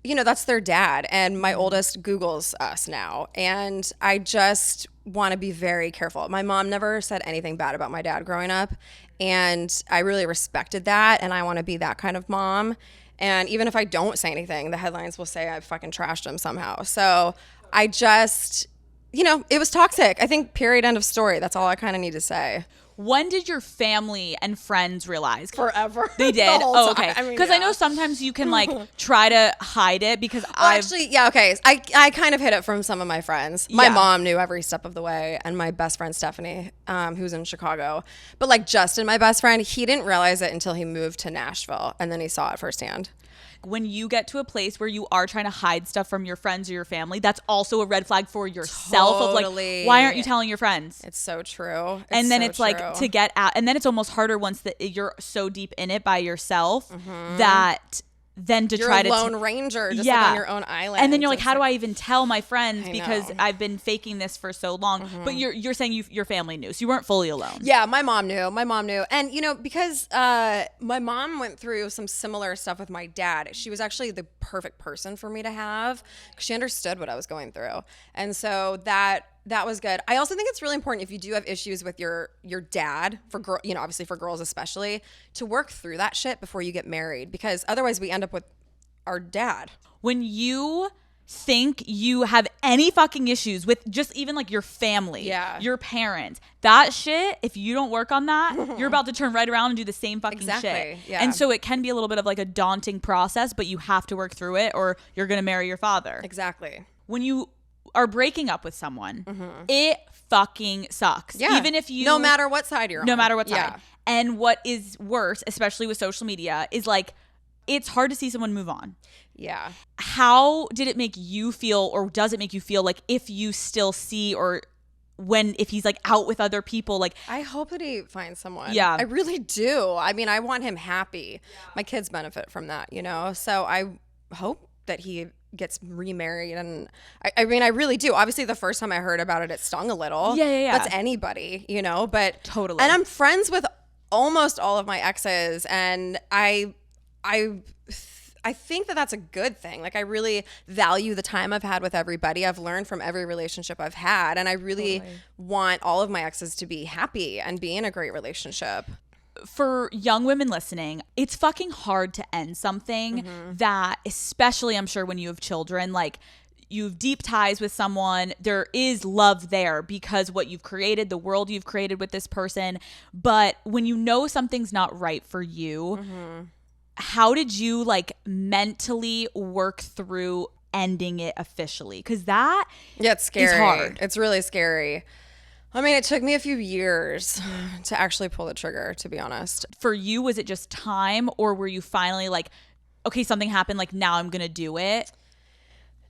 that's their dad. And my oldest Googles us now. And I just want to be very careful. My mom never said anything bad about my dad growing up. And I really respected that. And I want to be that kind of mom. And even if I don't say anything, the headlines will say I fucking trashed him somehow. So I just... it was toxic. I think period, end of story. That's all I kind of need to say. When did your family and friends realize? Forever. They did? The okay. time. Because I know sometimes you can try to hide it because okay. I kind of hid it from some of my friends. My mom knew every step of the way, and my best friend Stephanie, who's in Chicago. But Justin, my best friend, he didn't realize it until he moved to Nashville, and then he saw it firsthand. When you get to a place where you are trying to hide stuff from your friends or your family, that's also a red flag for yourself. Totally. Of why aren't you telling your friends? It's so true. And then it's to get out. And then it's almost harder once you're so deep in it by yourself that then to you're try a to lone ranger just on your own island. And then you're how do I even tell my friends because I've been faking this for so long? But you're saying your family knew, so you weren't fully alone. Yeah, my mom knew. And because my mom went through some similar stuff with my dad. She was actually the perfect person for me to have because she understood what I was going through, and so that was good. I also think it's really important if you do have issues with your dad, for obviously for girls especially, to work through that shit before you get married, because otherwise we end up with our dad. When you think you have any fucking issues with just even your family, your parents, that shit, if you don't work on that, you're about to turn right around and do the same fucking shit. Yeah. And so it can be a little bit of a daunting process, but you have to work through it or you're going to marry your father. Exactly. When you are breaking up with someone, it fucking sucks. Yeah. Even if you... No matter what side you're on. No matter what side. Yeah. And what is worse, especially with social media, is it's hard to see someone move on. Yeah. How did it make you feel, or does it make you feel if you still see, or if he's out with other people, I hope that he finds someone. Yeah. I really do. I mean, I want him happy. Yeah. My kids benefit from that, So I hope that he gets remarried, and I mean I really do. Obviously the first time I heard about it stung a little. Yeah. That's anybody, but totally. And I'm friends with almost all of my exes, and I think that that's a good thing. I really value the time I've had with everybody. I've learned from every relationship I've had, and I really want all of my exes to be happy and be in a great relationship. For young women listening, it's fucking hard to end something that, especially I'm sure when you have children, you have deep ties with someone, there is love there because what you've created, the world you've created with this person. But when you know something's not right for you, how did you mentally work through ending it officially? Because that it's scary. Is hard. It's really scary. I mean, it took me a few years to actually pull the trigger, to be honest. For you, was it just time, or were you finally okay, something happened, now I'm going to do it?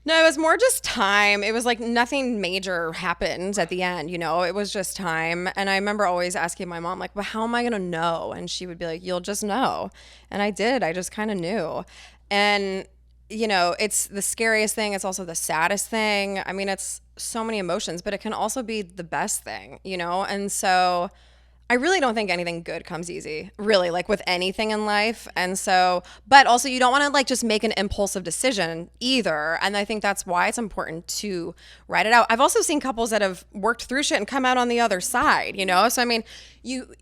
No, it was more just time. It was nothing major happened at the end, It was just time. And I remember always asking my mom, well, how am I going to know? And she would be like, you'll just know. And I did. I just kind of knew. And, it's the scariest thing. It's also the saddest thing. I mean, it's so many emotions, but it can also be the best thing, And so I really don't think anything good comes easy, really, with anything in life. And so, but also you don't want to just make an impulsive decision either. And I think that's why it's important to write it out. I've also seen couples that have worked through shit and come out on the other side, So, I mean,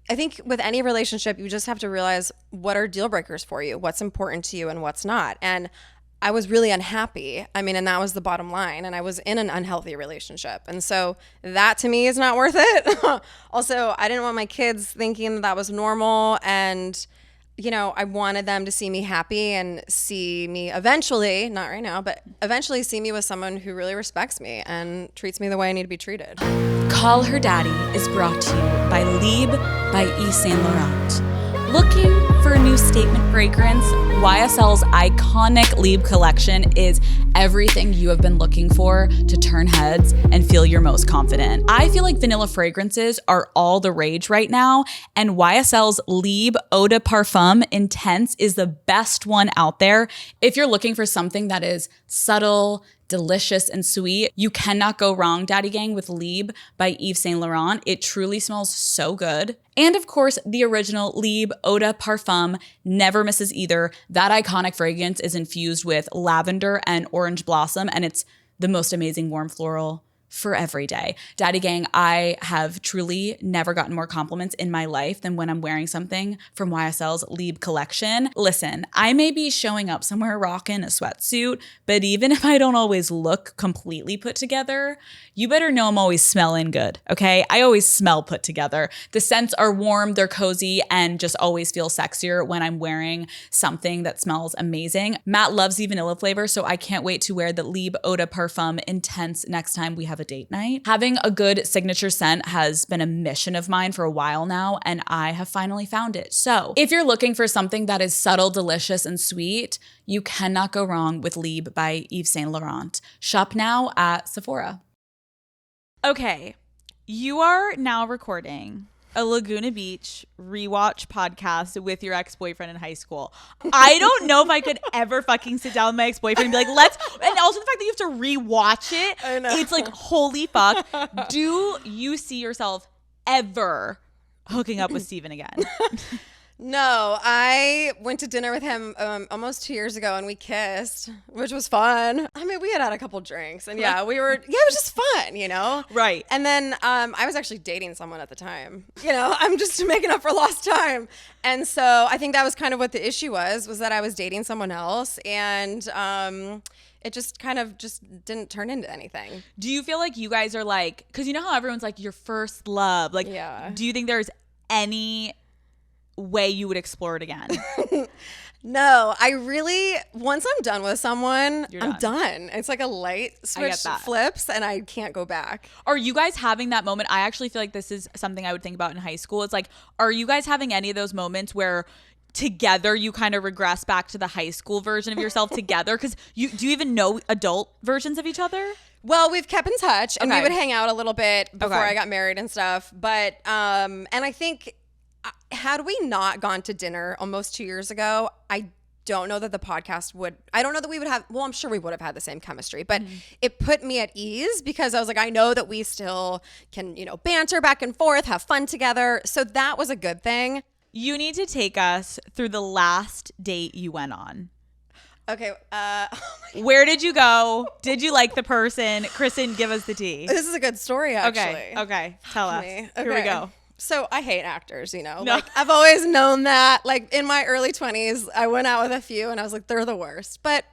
I think with any relationship, you just have to realize what are deal breakers for you, what's important to you and what's not. And I was really unhappy. I mean, and that was the bottom line. And I was in an unhealthy relationship. And so that to me is not worth it. Also, I didn't want my kids thinking that was normal. And, I wanted them to see me happy and see me eventually, not right now, but eventually see me with someone who really respects me and treats me the way I need to be treated. Call Her Daddy is brought to you by Libre by Yves Saint Laurent. Looking for a new statement fragrance? YSL's iconic Libre collection is everything you have been looking for to turn heads and feel your most confident. I feel like vanilla fragrances are all the rage right now, and YSL's Libre Eau de Parfum Intense is the best one out there if you're looking for something that is subtle, delicious and sweet. You cannot go wrong, Daddy Gang, with Libre by Yves Saint Laurent. It truly smells so good. And of course, the original Libre Eau de Parfum never misses either. That iconic fragrance is infused with lavender and orange blossom, and it's the most amazing warm floral for every day. Daddy Gang, I have truly never gotten more compliments in my life than when I'm wearing something from YSL's Libre collection. Listen, I may be showing up somewhere rocking a sweatsuit, but even if I don't always look completely put together, you better know I'm always smelling good, okay? I always smell put together. The scents are warm, they're cozy, and just always feel sexier when I'm wearing something that smells amazing. Matt loves the vanilla flavor, so I can't wait to wear the Libre Eau de Parfum Intense next time we have a date night. Having a good signature scent has been a mission of mine for a while now, and I have finally found it. So if you're looking for something that is subtle, delicious, and sweet, you cannot go wrong with Libre by Yves Saint Laurent. Shop now at Sephora. Okay, you are now recording a Laguna Beach rewatch podcast with your ex-boyfriend in high school. I don't know if I could ever fucking sit down with my ex-boyfriend and be like, and also the fact that you have to rewatch it. I know. It's like, holy fuck. Do you see yourself ever hooking up with Steven again? No, I went to dinner with him almost 2 years ago and we kissed, which was fun. I mean, we had a couple drinks and it was just fun, you know? Right. And then I was actually dating someone at the time. You know, I'm just making up for lost time. And so I think that was kind of what the issue was that I was dating someone else and it just kind of just didn't turn into anything. Do you feel like you guys are like, because you know how everyone's like your first love? Like, yeah. Do you think there's any way you would explore it again? No, I really, once I'm done with someone, I'm done. It's like a light switch flips and I can't go back. Are you guys having that moment? I actually feel like this is something I would think about in high school. It's like, are you guys having any of those moments where together you kind of regress back to the high school version of yourself together? Because do you even know adult versions of each other? Well, we've kept in touch and we would hang out a little bit before I got married and stuff. But, and I think, had we not gone to dinner almost 2 years ago, I don't know that the podcast I don't know that we would have, well, I'm sure we would have had the same chemistry, but it put me at ease because I was like, I know that we still can, you know, banter back and forth, have fun together. So that was a good thing. You need to take us through the last date you went on. Okay. Where did you go? Did you like the person? Kristin, give us the tea. This is a good story, actually. Okay. Tell us. Okay. Here we go. So I hate actors, you know, No. like I've always known that. Like in my early 20s, I went out with a few and I was like, they're the worst. But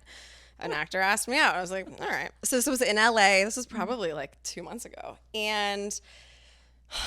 an actor asked me out. I was like, all right. So this was in LA. This was probably like 2 months ago. And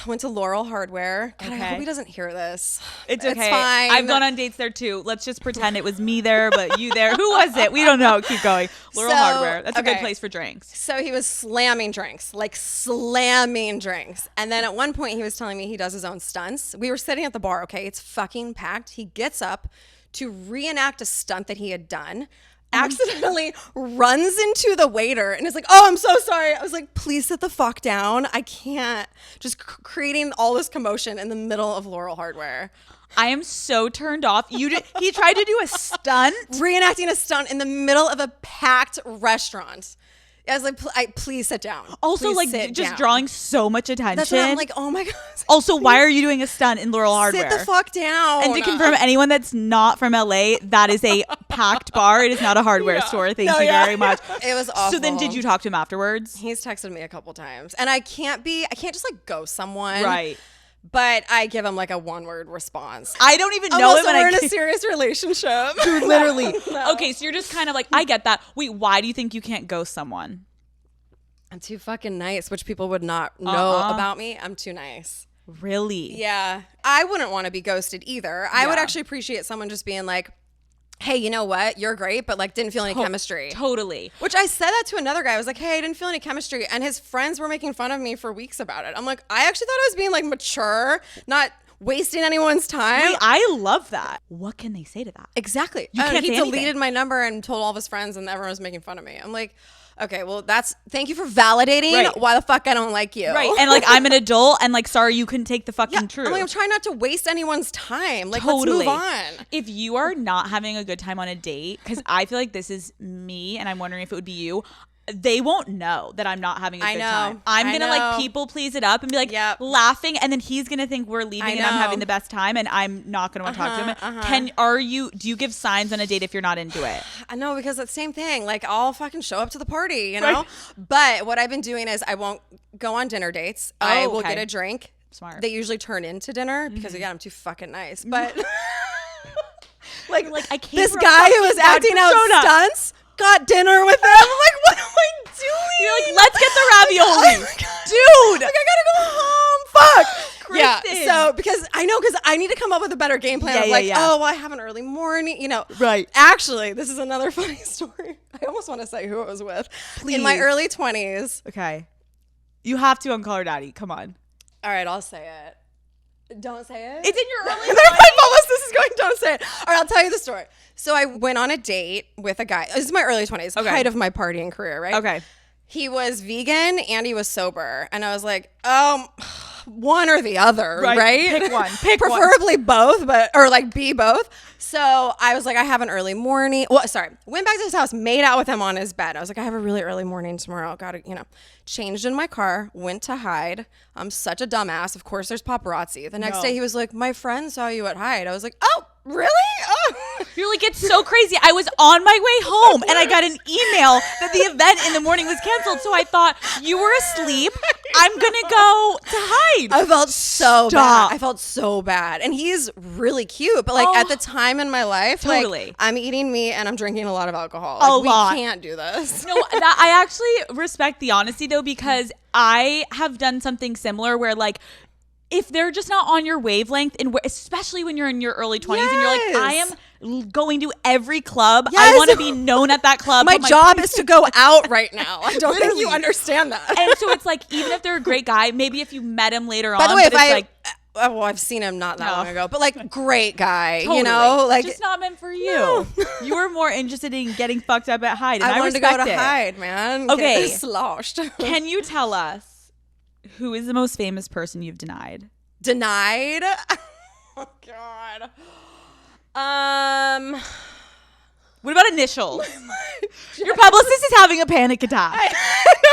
went to Laurel Hardware. God, I hope he doesn't hear this. It's okay. It's fine. I've gone on dates there too. Let's just pretend it was me there, but you there. Who was it? We don't know. Keep going. Laurel Hardware. That's a good place for drinks. So he was slamming drinks, like slamming drinks. And then at one point he was telling me he does his own stunts. We were sitting at the bar, okay? It's fucking packed. He gets up to reenact a stunt that he had done, accidentally runs into the waiter and is like, oh, I'm so sorry. I was like, please sit the fuck down. I can't. Just creating all this commotion in the middle of Laurel Hardware. I am so turned off. He tried to do a stunt. Reenacting a stunt in the middle of a packed restaurant. I was like, please sit down. Also, Please like, sit just down. drawing so much attention. That's what I'm like, oh my God. Also, why are you doing a stunt in Laurel Hardware? Sit the fuck down. And to confirm, anyone that's not from LA, that is a packed bar. It is not a hardware store. Thank you very much. It was awful. So then did you talk to him afterwards? He's texted me a couple times. And I can't just like ghost someone. Right. But I give him like a one-word response. I don't even know him. Also, we're in a serious relationship. Dude, literally. No. Okay, so you're just kind of like, I get that. Wait, why do you think you can't ghost someone? I'm too fucking nice, which people would not know about me. I'm too nice. Really? Yeah. I wouldn't want to be ghosted either. I would actually appreciate someone just being like, hey, you know what? You're great, but like didn't feel any chemistry. Totally. Which I said that to another guy. I was like, hey, I didn't feel any chemistry. And his friends were making fun of me for weeks about it. I'm like, I actually thought I was being like mature, not wasting anyone's time. Wait, I love that. What can they say to that? Exactly. You can't he say deleted anything. my number and told all of his friends and everyone was making fun of me. I'm like, okay, well, thank you for validating why the fuck I don't like you. Right. And like, I'm an adult and like, sorry, you couldn't take the fucking truth. I'm trying not to waste anyone's time. Like, Totally. let's move on. If you are not having a good time on a date, because I feel like this is me and I'm wondering if it would be you, they won't know that I'm not having a good time. I'm going to like people please it up and be like laughing. And then he's going to think we're leaving and I'm having the best time. And I'm not going to want to talk to him. Do you give signs on a date if you're not into it? I know, because it's the same thing. Like, I'll fucking show up to the party, you know? Right. But what I've been doing is I won't go on dinner dates. I will get a drink. Smart. They usually turn into dinner because, again, I'm too fucking nice. But like I came this guy who was acting out stunts got dinner with them. I'm like, what am I doing? You're like, let's get the ravioli. Dude. Like, I gotta go home. Fuck. Kristin. Yeah. So, because I need to come up with a better game plan oh, well, I have an early morning, you know. Right. Actually, this is another funny story. I almost want to say who it was with. Please. In my early 20s. Okay. You have to on Call Her Daddy. Come on. All right, I'll say it. Don't say it. It's in your early 20s. They're like, Mama, this is going, don't say it. All right, I'll tell you the story. So I went on a date with a guy. This is my early 20s, height of my partying career, right? Okay. He was vegan and he was sober. And I was like, one or the other, right? Pick one. Preferably both, or like be both. So I was like, I have an early morning. Well, sorry. Went back to his house, made out with him on his bed. I was like, I have a really early morning tomorrow. Got to, changed in my car, went to Hyde. I'm such a dumbass. Of course, there's paparazzi. The next day he was like, my friend saw you at Hyde. I was like, oh, really? Oh. You're like, it's so crazy. I was on my way home and I got an email that the event in the morning was canceled. So I thought you were asleep. I'm going to go to Hyde. I felt so bad. I felt so bad. And he's really cute. But like at the time in my life, totally. Like, I'm eating meat and I'm drinking a lot of alcohol. Like, we can't do this. No, I actually respect the honesty though, because I have done something similar where like, if they're just not on your wavelength, and especially when you're in your early 20s and you're like, I am going to every club. I want to be known at that club. My job is to go out right now. I don't think you understand that. And so it's like, even if they're a great guy, maybe if you met him later on. By the way, I've seen him not that long ago, but like, great guy, totally. Like just not meant for you. No. You were more interested in getting fucked up at Hyde. And I wanted to go to Hyde, man. Okay. Sloshed. Can you tell us who is the most famous person you've denied? Denied? Oh God. What about initials? Your publicist is having a panic attack.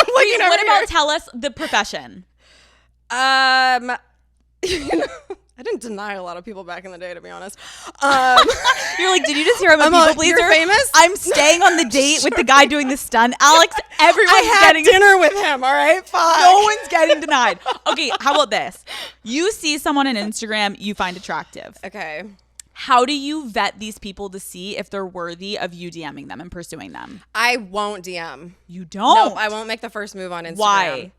What about tell us the profession? I didn't deny a lot of people back in the day, to be honest. You're like, did you just hear I'm a people pleaser? You're famous? I'm staying on the date with the guy doing the stunt. Alex, everyone's getting dinner with him, all right? Fine. No one's getting denied. Okay, how about this? You see someone on Instagram you find attractive. Okay. How do you vet these people to see if they're worthy of you DMing them and pursuing them? I won't DM. You don't? Nope, I won't make the first move on Instagram. Why?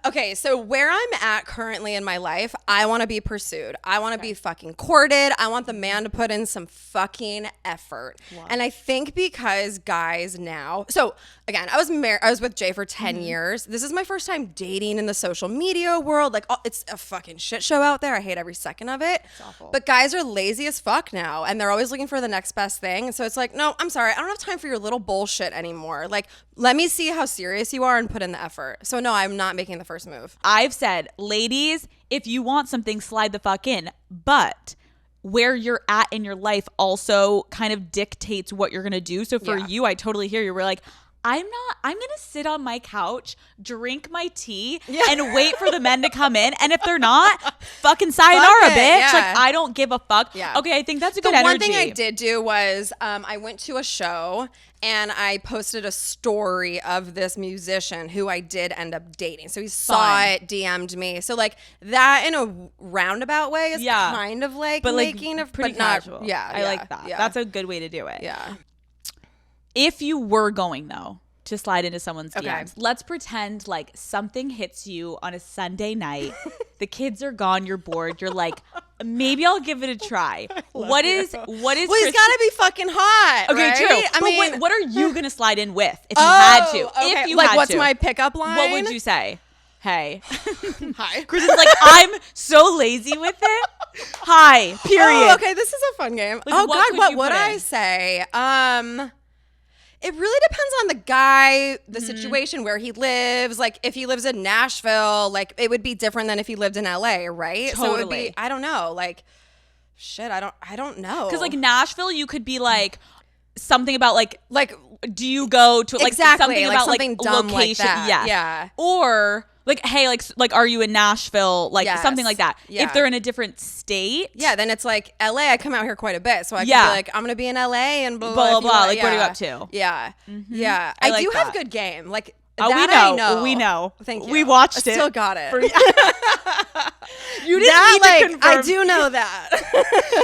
Okay, so where I'm at currently in my life, I want to be pursued. I want to be fucking courted. I want the man to put in some fucking effort. Wow. And I think because guys now, so again, I was with Jay for 10 years. This is my first time dating in the social media world. Like, it's a fucking shit show out there. I hate every second of it. It's awful. But guys are lazy as fuck now, and they're always looking for the next best thing. So it's like, no, I'm sorry. I don't have time for your little bullshit anymore. Like, let me see how serious you are and put in the effort. So no, I'm not making the first move. I've said, ladies, if you want something, slide the fuck in. But where you're at in your life also kind of dictates what you're going to do. So for you, I totally hear you. We're like, I'm going to sit on my couch, drink my tea, and wait for the men to come in. And if they're not, fucking sayonara, bitch. Yeah. Like, I don't give a fuck. Yeah. Okay, I think that's a good energy. One thing I did do was I went to a show and I posted a story of this musician who I did end up dating. So he saw it, DM'd me. So like that in a roundabout way is kind of like making a pretty casual. I like that. Yeah. That's a good way to do it. Yeah. If you were going, though, to slide into someone's DMs, let's pretend like something hits you on a Sunday night. The kids are gone. You're bored. You're like, maybe I'll give it a try. What is? Well, he's got to be fucking hot. Okay, right? true. I mean, wait, what are you going to slide in with if you had to? Okay. If you like, had what's to. my pickup line? What would you say? Hey. Hi. Kristin's like, I'm so lazy with it. Hi. Period. Oh, okay, this is a fun game. Like, what would I say? It really depends on the guy, the situation, where he lives. Like, if he lives in Nashville, like, it would be different than if he lived in LA, right? Totally. So it would be, I don't know. Like, shit, I don't know. Because, like, Nashville, you could be like, something about like do you go to like exactly, something about something like dumb location? like that. Yes. Yeah. Or like, hey, like are you in Nashville? Like Yes. something like that. Yeah. If they're in a different state. Yeah, then it's like LA. I come out here quite a bit, so I can be like, I'm gonna be in LA and blah blah blah. Like, what are you up to? Yeah, yeah. I I like do that. have good game. Like Oh, that we know. I know. We know. Thank you. We watched I it. Still got it. You didn't need to confirm. I do know that.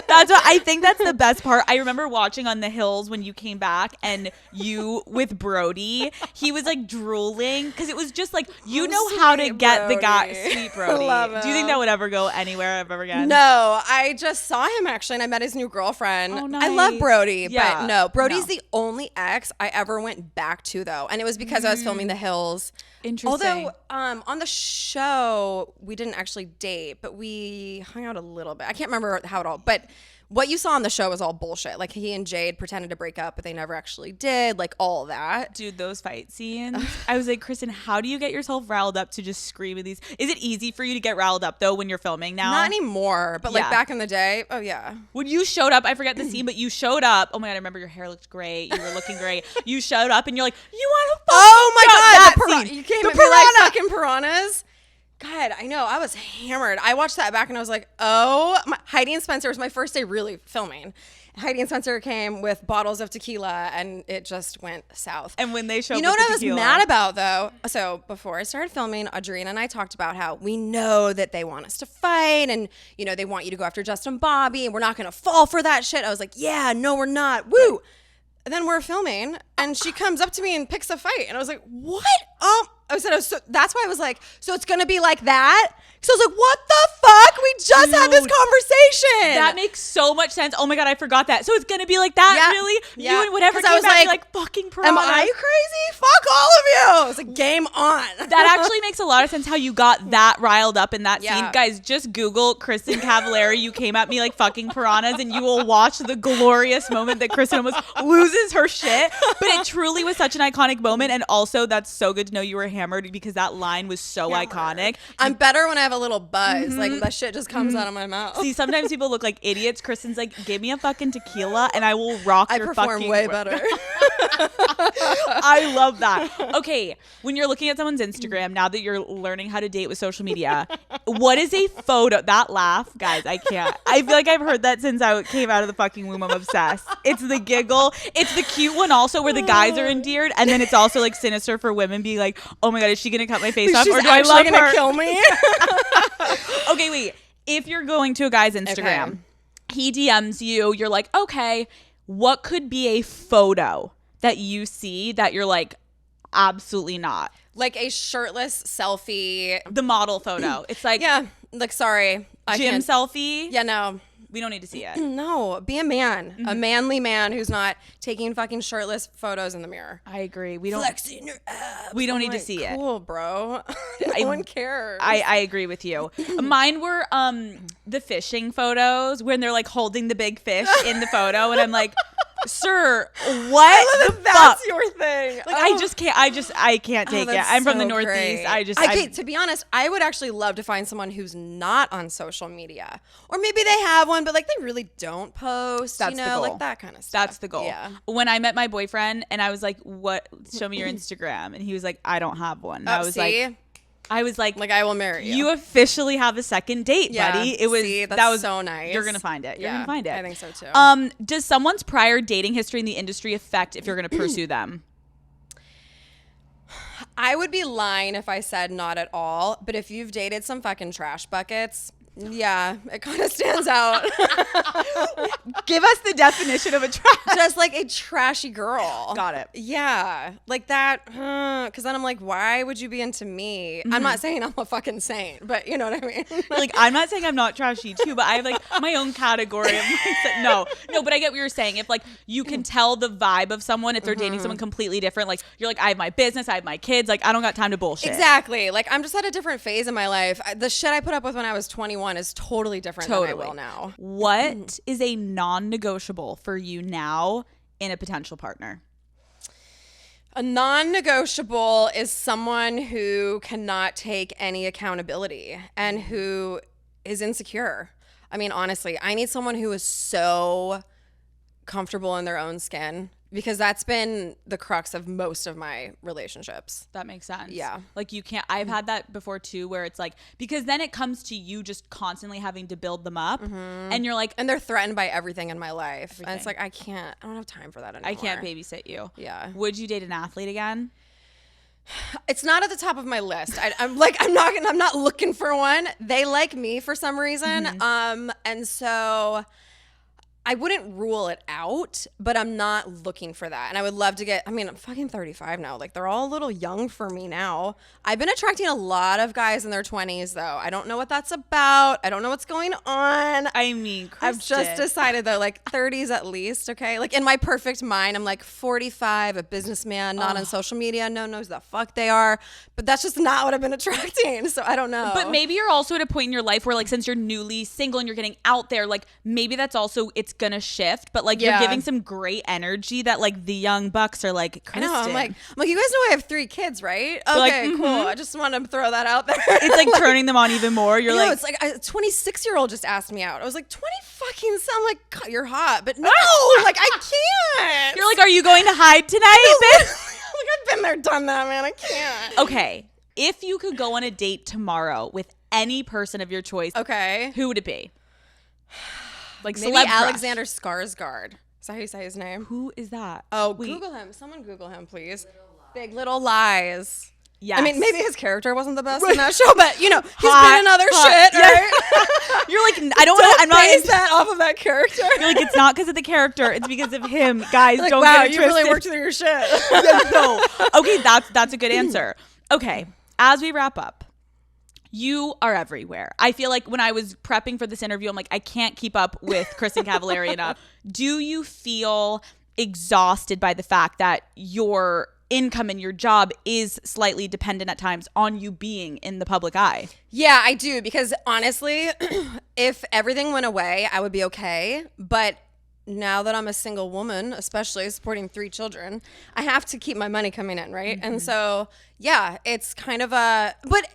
That's what I think. That's the best part. I remember watching on the hills when you came back, and you with Brody. He was like drooling because it was just like you know how to get the guy. Sweet Brody. Love him. Do you think that would ever go anywhere ever again? No, I just saw him actually, and I met his new girlfriend. Oh, nice. I love Brody, Yeah. but no, Brody's the only ex I ever went back to though, and it was because I was filming The Hills. Interesting. Although on the show we didn't actually date, but we hung out a little bit. I can't remember how it all, but what you saw on the show was all bullshit. Like he and Jade pretended to break up, but they never actually did. Like all that. Dude, those fight scenes. I was like, Kristin, how do you get yourself riled up to just scream at these? Is it easy for you to get riled up though when you're filming now? Not anymore, but like Yeah. back in the day, oh yeah. When you showed up, I forget the scene, but you showed up. Oh my God, I remember your hair looked great. You were looking great. You showed up and you're like, you want to Oh my God, that that scene. you came The at me like piranha. fucking piranhas. God, I know. I was hammered. I watched that back and I was like, Heidi and Spencer was my first day really filming. Heidi and Spencer came with bottles of tequila and it just went south. And when they showed You know up what with I was tequila. mad about though? So before I started filming, Audrina and I talked about how we know that they want us to fight and, you know, they want you to go after Justin Bobby and we're not going to fall for that shit. I was like, yeah, no, we're not. Woo. And then we're filming and she comes up to me and picks a fight. And I was like, what? So that's why I was like, so it's going to be like that? So I was like, what the fuck? We just had this Dude, conversation. That makes so much sense. Oh my God, I forgot that. So it's going to be like that, Yeah. really? Yeah. You and whatever 'Cause I came was back, like, fucking piranha. Am I crazy? Fuck all of you. I was like, game on. That actually makes a lot of sense how you got that riled up in that Yeah. scene. Guys, just Google Kristin Cavallari. You came at me like fucking piranhas and you will watch the glorious moment that Kristin almost loses her shit. But it truly was such an iconic moment. And also, that's so good to know you were hammered because that line was so iconic. I'm better when I have a little buzz. Like that shit just comes out of my mouth. See, sometimes people look like idiots. Kristin's like, give me a fucking tequila and I will rock I your perform fucking way better. I love that. Okay, when you're looking at someone's Instagram, now that you're learning how to date with social media, what is a photo? That laugh, guys, I can't. I feel like I've heard that since I came out of the fucking womb. I'm obsessed. It's the giggle. It's the cute one also where the guys are endeared. And then it's also like sinister for women being like, oh my God, is she going to cut my face off? She's Or do I actually love gonna her? kill me. Okay, wait. If you're going to a guy's Instagram, he DMs you, you're like, okay, what could be a photo that you see that you're like, absolutely not? Like a shirtless selfie. The model photo. It's like Yeah. Like, sorry. I gym can't. selfie. Yeah, no. We don't need to see it. No. Be a man. A manly man who's not taking fucking shirtless photos in the mirror. I agree. We don't. Flexing your abs. We don't need to Like, see it. Cool, bro. No one cares. I agree with you. Mine were the fishing photos when they're like holding the big fish in the photo, and I'm like, sir, what the fuck? That's your thing. Like I can't take it. That's I'm from the so Northeast. great. Okay, to be honest, I would actually love to find someone who's not on social media, or maybe they have one, but like they really don't post. That's the goal. like that kind of stuff. That's the goal. Yeah. When I met my boyfriend and I was like, "What? Show me your Instagram," and he was like, "I don't have one." And I was like, like I will marry you. "You officially have a second date, Yeah. buddy." It was See, that that's was so nice. You're gonna find it. You're Yeah, gonna find it. I think so too. Does someone's prior dating history in the industry affect if you're gonna pursue them? I would be lying if I said not at all, but if you've dated some fucking trash buckets, yeah, it kind of stands out. Give us the definition of a trash. Just like a trashy girl. Got it. Yeah, like that. Because then I'm like, why would you be into me? Mm-hmm. I'm not saying I'm a fucking saint, but you know what I mean. Like, I'm not saying I'm not trashy too, but I have like my own category of mindset. No, but I get what you're saying. If like you can tell the vibe of someone, if they're dating someone completely different, like you're like, I have my business, I have my kids, like I don't got time to bullshit. Exactly. Like I'm just at a different phase in my life. The shit I put up with when I was 21 is totally different than I will now. What is a non-negotiable for you now in a potential partner? A non-negotiable is someone who cannot take any accountability and who is insecure. I mean, honestly, I need someone who is so comfortable in their own skin because that's been the crux of most of my relationships. That makes sense. Yeah. Like you can't, I've had that before too, where it's like, because then it comes to you just constantly having to build them up and you're like, And they're threatened by everything in my life. Everything. And it's like, I don't have time for that anymore. I can't babysit you. Yeah. Would you date an athlete again? It's not at the top of my list. I'm not looking for one. They like me for some reason. And so I wouldn't rule it out, but I'm not looking for that. And I would love to get, I'm fucking 35 now. Like, they're all a little young for me now. I've been attracting a lot of guys in their 20s, though. I don't know what that's about. I don't know what's going on. Kristin. I've just decided, though, like 30s at least, okay? Like, in my perfect mind, I'm like 45, a businessman, not on social media, no one knows the fuck they are. But that's just not what I've been attracting, so I don't know. But maybe you're also at a point in your life where, like, since you're newly single and you're getting out there, like, maybe that's also, it's gonna shift, but like you're giving some great energy that like the young bucks are like, Kristin. I know, I'm like, you guys know I have 3 kids, right? Okay, like, cool. I just want to throw that out there. It's like turning them on even more. You're like, it's like a 26-year-old just asked me out. I was like, 20 fucking sound like, God, you're hot, but no, like I can't. You're like, are you going to hide tonight, bitch? Like, I've been there, done that, man. I can't. Okay, if you could go on a date tomorrow with any person of your choice, okay, who would it be? Like maybe celeb crush. Alexander Skarsgård. Is that how you say his name? Who is that? Oh, wait. Google him. Someone Google him, please. Big Little Lies. Yes. I mean, maybe his character wasn't the best in that show, but you know, he's Hot, been in other hot. shit, Yeah. right? You're like, I don't want to. I'm not. base that off of that character. You're like, it's not because of the character. It's because of him, guys. Like, don't wow, get it you twisted. really worked through your shit. No. Okay, that's a good answer. Okay, as we wrap up, you are everywhere. I feel like when I was prepping for this interview, I'm like, I can't keep up with Kristin Cavallari enough. Do you feel exhausted by the fact that your income and your job is slightly dependent at times on you being in the public eye? Yeah, I do, because honestly, if everything went away, I would be okay. But now that I'm a single woman, especially supporting 3 children, I have to keep my money coming in, right? Mm-hmm. And so, yeah, it's kind of but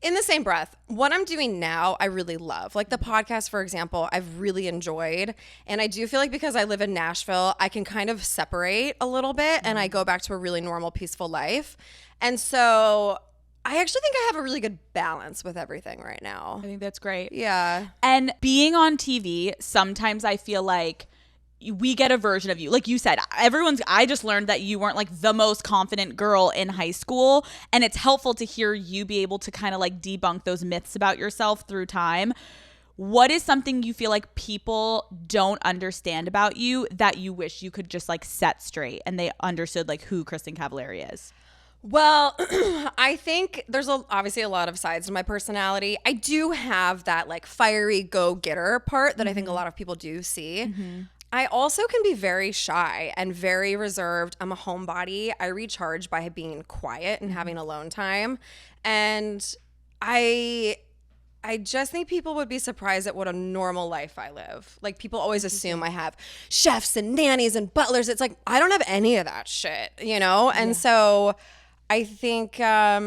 in the same breath, what I'm doing now, I really love. Like the podcast, for example, I've really enjoyed. And I do feel like because I live in Nashville, I can kind of separate a little bit and I go back to a really normal, peaceful life. And so I actually think I have a really good balance with everything right now. I think that's great. Yeah. And being on TV, sometimes I feel like we get a version of you. Like you said, I just learned that you weren't like the most confident girl in high school. And it's helpful to hear you be able to kind of like debunk those myths about yourself through time. What is something you feel like people don't understand about you that you wish you could just like set straight and they understood like who Kristin Cavallari is? Well, I think there's obviously a lot of sides to my personality. I do have that like fiery go-getter part that I think a lot of people do see. Mm-hmm. I also can be very shy and very reserved. I'm a homebody. I recharge by being quiet and having alone time. And I just think people would be surprised at what a normal life I live. Like people always assume I have chefs and nannies and butlers. It's like, I don't have any of that shit, you know? And so I think, I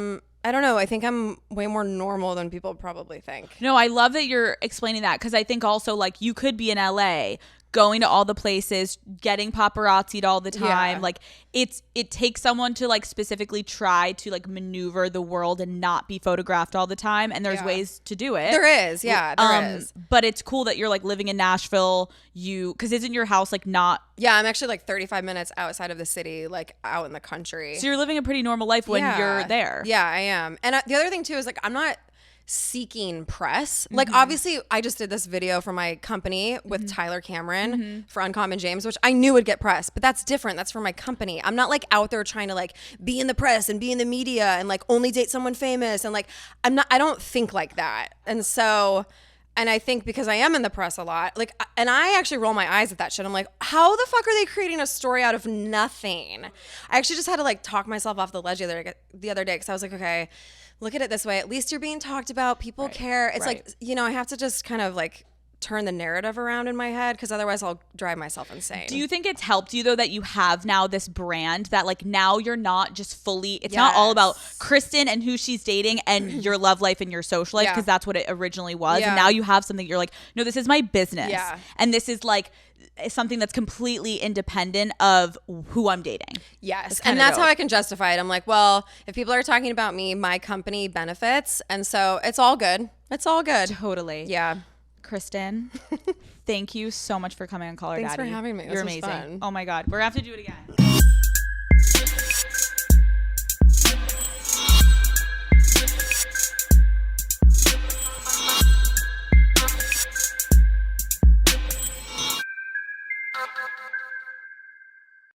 don't know. I think I'm way more normal than people probably think. No, I love that you're explaining that because I think also like you could be in LA going to all the places, getting paparazzi'd all the time. Yeah. Like it takes someone to like specifically try to like maneuver the world and not be photographed all the time. And there's ways to do it. There is. Yeah, there is. But it's cool that you're like living in Nashville. Because isn't your house like not? Yeah, I'm actually like 35 minutes outside of the city, like out in the country. So you're living a pretty normal life when you're there. Yeah, I am. And the other thing too is like I'm not seeking press. Like obviously I just did this video for my company with Tyler Cameron for Uncommon James, which I knew would get press, but that's different. That's for my company. I'm not like out there trying to like be in the press and be in the media and like only date someone famous and like I don't think like that. And so and I think because I am in the press a lot, like, and I actually roll my eyes at that shit. I'm like, how the fuck are they creating a story out of nothing? I actually just had to like talk myself off the ledge the other day because I was like, okay, look at it this way. At least you're being talked about. People care. It's like, you know, I have to just kind of like turn the narrative around in my head, because otherwise I'll drive myself insane. Do you think it's helped you though that you have now this brand that like now you're not just fully, it's not all about Kristin and who she's dating and your love life and your social life, because that's what it originally was. And now you have something you're like, no, this is my business. Yeah. And this is like something that's completely independent of who I'm dating. Yes. And that's how I can justify it. I'm like, well, if people are talking about me, my company benefits. And so it's all good. It's all good. Totally. Yeah. Kristin, thank you so much for coming on Call Her Daddy. Thanks for having me. You're amazing. Fun. Oh my God. We're going to have to do it again.